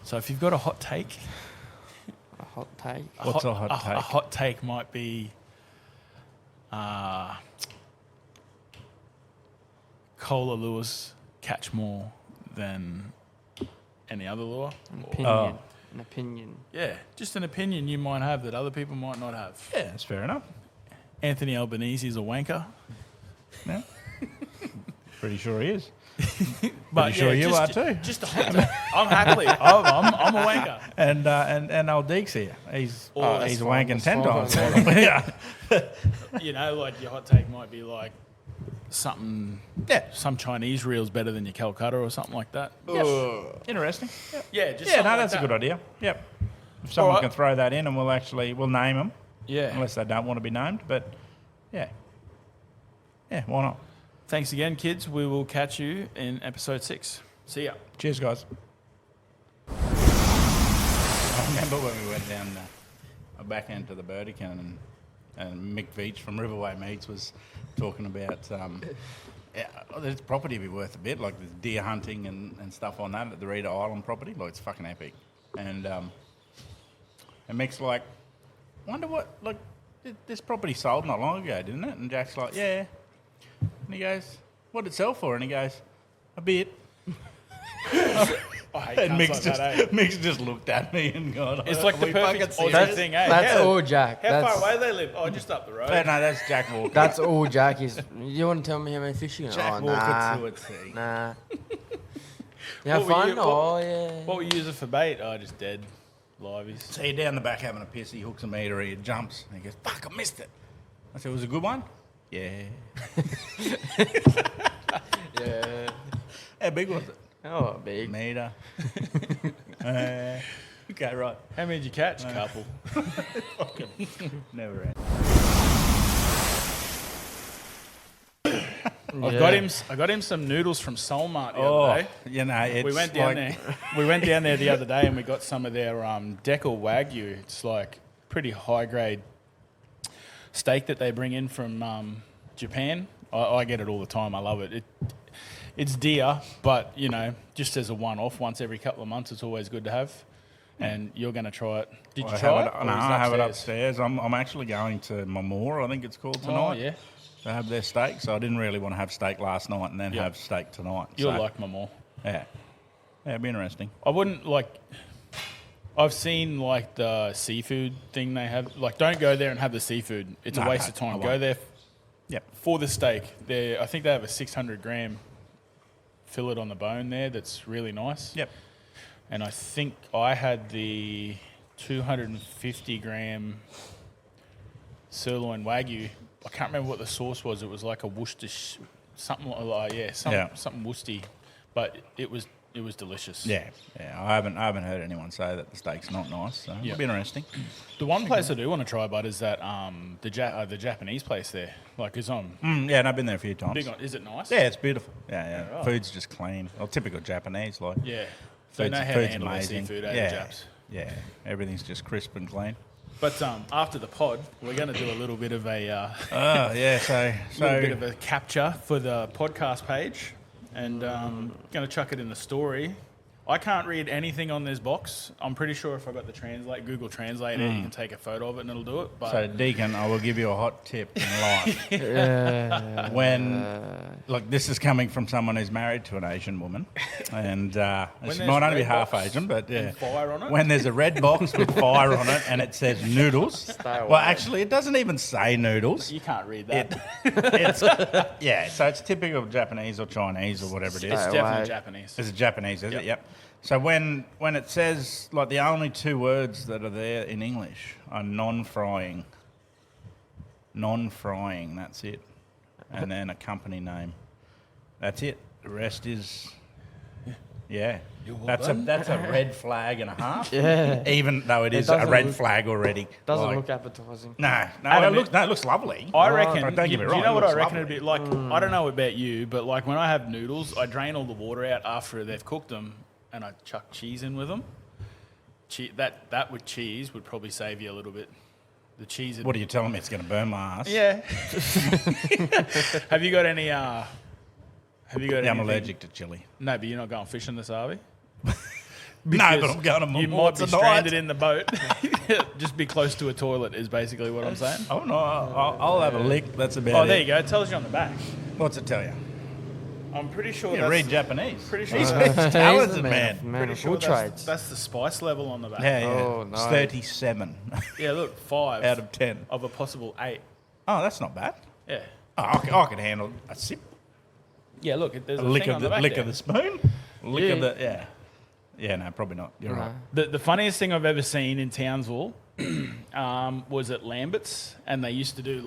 So if you've got a hot take, A hot take. What's a hot take? A hot take might be Cola lures catch more than any other lure. An opinion. An opinion. Yeah, just an opinion you might have that other people might not have. Yeah, that's fair enough. Anthony Albanese is a wanker. Yeah. Pretty sure he is. But sure you just, are too. Just a hot take. I'm happily. I'm a wanker. And old Deeks here. He's that's he's fine, wanking that's 10 fine. times. Yeah. You know, like your hot take might be like something. Yeah. Some Chinese reel's better than your Calcutta or something like that. Interesting. Yep. Yeah, just Yeah, something no, like that's a that. good idea. Yep. If someone right. can throw that in and we'll name them, Yeah. unless they don't want to be named. But yeah. Yeah, why not? Thanks again, kids. We will catch you in episode 6. See ya. Cheers, guys. I remember when we went down back into the Deacon and Mick Veach from Riverway Meats was talking about there's property be worth a bit, like there's deer hunting and stuff on that at the Rita Island property. Like, it's fucking epic. And Mick's like, wonder what, like, this property sold not long ago, didn't it? And Jack's like, yeah. And he goes, what did it sell for? And he goes, a bit. I hate And cunts like that, eh? Mick's just looked at me and gone, It's like the "We perfect fucking Aussie serious?" thing, eh? That's Yeah. all Jack. How That's, far away they live? Oh, just up the road. No, that's Jack Walker. that's all Jack is. You want to tell me how many fish you got? Jack Oh, Walker nah. to a T. Nah. You have What were fun? you- Oh, yeah. What were you using for bait? Oh, just dead. Liveys. So you're down the back having a piss, he hooks a meter, he jumps, and he goes, fuck, I missed it. I said, was it a good one? Yeah. Yeah. How big was it? Oh, big. Meter. Okay, right. How many did you catch? Couple. Never end. I got him some noodles from Soulmart the other day. You know, it's We went down there. We went down there the other day and we got some of their Decal Wagyu. It's like pretty high grade steak that they bring in from Japan. I get it all the time. I love it. It's dear, but you know, just as a one-off, once every couple of months, it's always good to have. And you're going to try it. Did you try it? No, I have it upstairs. I'm actually going to Mamor, I think it's called tonight. Oh, yeah. To have their steak. So I didn't really want to have steak last night and then have steak tonight. You'll like Mamor. Yeah. Yeah, it'd be interesting. I wouldn't I've seen like the seafood thing they have. Like, don't go there and have the seafood. It's a waste of time. Go there for the steak. I think they have a 600 gram fillet on the bone there that's really nice. Yep. And I think I had the 250 gram sirloin Wagyu. I can't remember what the sauce was. It was like a Worcestershire, something Worcester, but it was delicious. Yeah. I haven't heard anyone say that the steak's not nice. So it'll be interesting. The one place I do want to try, bud, is that the Japanese place there. Like, it's on. Yeah, and I've been there a few times. Is it nice? Yeah, it's beautiful. Yeah. Yeah, right. Food's just clean. Well, typical Japanese, like. Yeah. They know how to handle their seafood, the Japs. Yeah, everything's just crisp and clean. But after the pod, we're going to do a little bit of a little bit of a capture for the podcast page, and going to chuck it in the story. I can't read anything on this box. I'm pretty sure if I got the Google Translate, you can take a photo of it and it'll do it. But so, Deacon, I will give you a hot tip in life. This is coming from someone who's married to an Asian woman, and she might only be half Asian, but yeah. Fire on it? When there's a red box with fire on it and it says noodles, well, actually, it doesn't even say noodles. You can't read that. So it's typical Japanese or Chinese or whatever it is. It's definitely Japanese. It's Japanese, is it? Yep. So when it says, like, the only two words that are there in English are non-frying, that's it. And then a company name. That's it. The rest is, that's a red flag and a half. Yeah. Even though it is a red flag already. Doesn't look appetizing. No, it looks lovely. I reckon. Don't get me wrong. Do you know what I reckon lovely. it'd be like? I don't know about you, but like when I have noodles, I drain all the water out after they've cooked them, and I chuck cheese in with them. That with cheese would probably save you a little bit. The cheese. What are you telling me? It's going to burn my ass? Yeah. Have you got any? I'm allergic to chili. No, but you're not going fishing this, are we? No, but I'm going to Mamor You might be tonight. stranded in the boat. Just be close to a toilet is basically what I'm saying. Oh no, I'll have a lick. That's about it. Oh, there you go. It tells you on the back. What's it tell you? I'm pretty sure You read Japanese. Pretty sure He's that's, talented, man. Man pretty of sure all trades. that's the spice level on the back. Yeah. Oh, It's nice. 37 Yeah, look, 5 out of 10. of a possible 8. Oh, that's not bad. Yeah. Oh, I could handle a sip, Yeah, look, there's a a lick thing of on the back lick there. of the spoon, lick of the Yeah, no, probably not. You're right. The funniest thing I've ever seen in Townsville was at Lambert's, and they used to do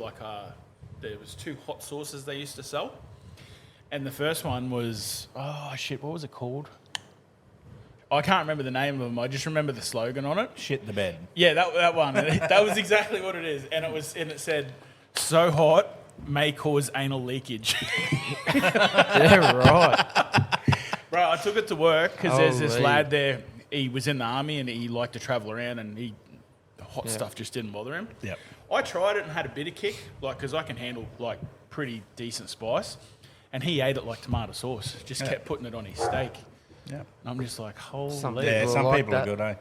there was 2 hot sauces they used to sell, and the first one was what was it called? I can't remember the name of them. I just remember the slogan on it. Shit the bed. Yeah, that one. That was exactly what it is, and it said, "So hot may cause anal leakage." Yeah, right. Bro, I took it to work because there's this Holy. lad there. He was in the army and he liked to travel around, and the hot stuff just didn't bother him. Yep. I tried it and had a bit of kick, because I can handle pretty decent spice, and he ate it like tomato sauce. Just kept putting it on his steak. Yeah. And I'm just like, holy. Some Yeah, People some like people are that. good, eh?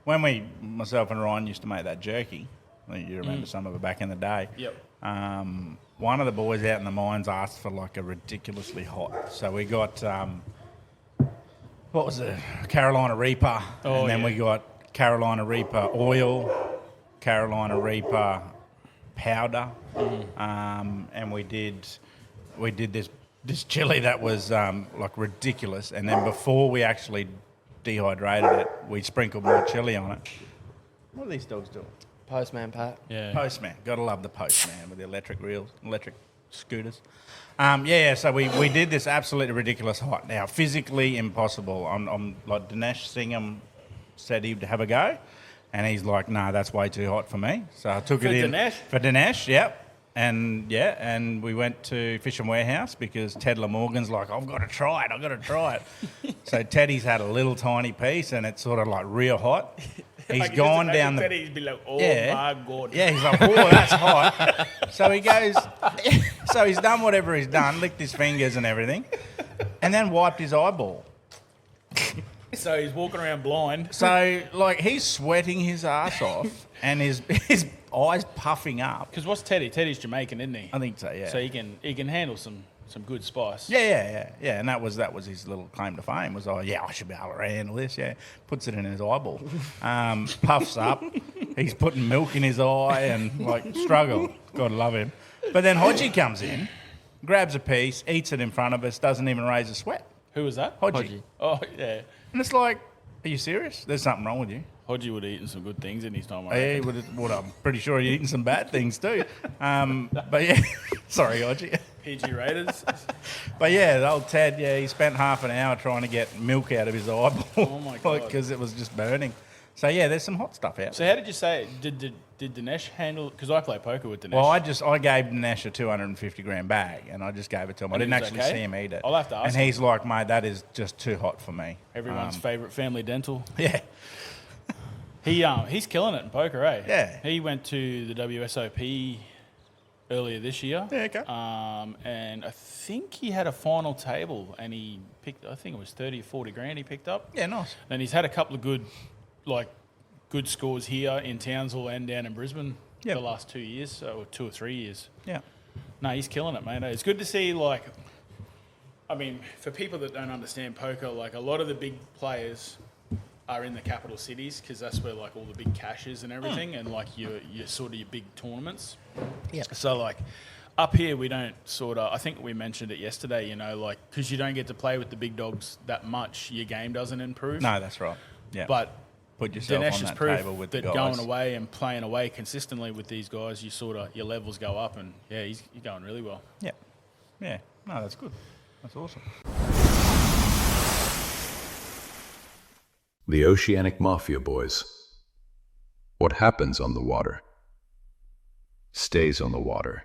When myself and Ryan used to make that jerky, I think you remember some of it back in the day. Yep. One of the boys out in the mines asked for like a ridiculously hot. So we got, what was it? Carolina Reaper. Oh, and then we got Carolina Reaper oil, Carolina Reaper powder. And we did this chili that was like ridiculous. And then before we actually dehydrated it, we sprinkled more chili on it. What are these dogs doing? Postman Pat. Yeah. Postman. Gotta love the postman with the electric scooters. So we did this absolutely ridiculous height. Now, physically impossible. I'm like, Dinesh Singham said he'd have a go, and he's like, no, that's way too hot for me. So I took it in. Dinesh? For Dinesh, yep. And we went to Fish and Warehouse because Ted Morgan's like, I've got to try it. So Teddy's had a little tiny piece, and it's sort of like real hot. He's gone down the... He'd be like, oh Yeah. my God. Yeah, he's like, oh, that's hot. So he goes, so he's done whatever he's done, licked his fingers and everything, and then wiped his eyeball. So he's walking around blind. So, like, he's sweating his ass off, and his eyes puffing up. Because what's Teddy? Teddy's Jamaican, isn't he? I think so, yeah. So he can handle some good spice. Yeah, and that was his little claim to fame. Was I should be able to handle this. Yeah, puts it in his eyeball, puffs up. He's putting milk in his eye and like struggle. God love him. But then Hodgie comes in, grabs a piece, eats it in front of us, doesn't even raise a sweat. Who was that? Hodgie. Oh, yeah. And it's like, are you serious? There's something wrong with you. Hodgie would have eaten some good things in his time. Yeah, I'm pretty sure he'd eaten some bad things too. But yeah, sorry, Hodgie. PG Raiders. But yeah, the old Ted, he spent half an hour trying to get milk out of his eyeball. Oh my God. Because it was just burning. So yeah, there's some hot stuff out So how did you say it? Did Dinesh handle? Because I play poker with Dinesh. Well, I gave Dinesh a 250 gram bag, and I just gave it to him. I And didn't he was actually okay? see him eat it. I'll have to ask And him. he's like, mate, that is just too hot for me. Everyone's favourite family dental. Yeah. He's killing it in poker, eh? Yeah. He went to the WSOP earlier this year. Yeah, okay. And I think he had a final table, and he picked. I think it was 30 or 40 grand he picked up. Yeah, nice. And he's had a couple of good scores here in Townsville and down in Brisbane Yep. the last 2 years, or 2 or 3 years. Yeah. No, he's killing it, mate. It's good to see, I mean, for people that don't understand poker, a lot of the big players are in the capital cities because that's where, all the big cash is and everything, and, your sort of your big tournaments. Yeah. So, up here, we don't I think we mentioned it yesterday, because you don't get to play with the big dogs that much, your game doesn't improve. No, that's right. Yeah. But put yourself Dinesh on has that proof table with that the guys. going away and playing away consistently with these guys, your levels go up, and you're going really well. Yeah. Yeah. No, that's good. That's awesome. The Oceanic Mafia Boys. What happens on the water stays on the water.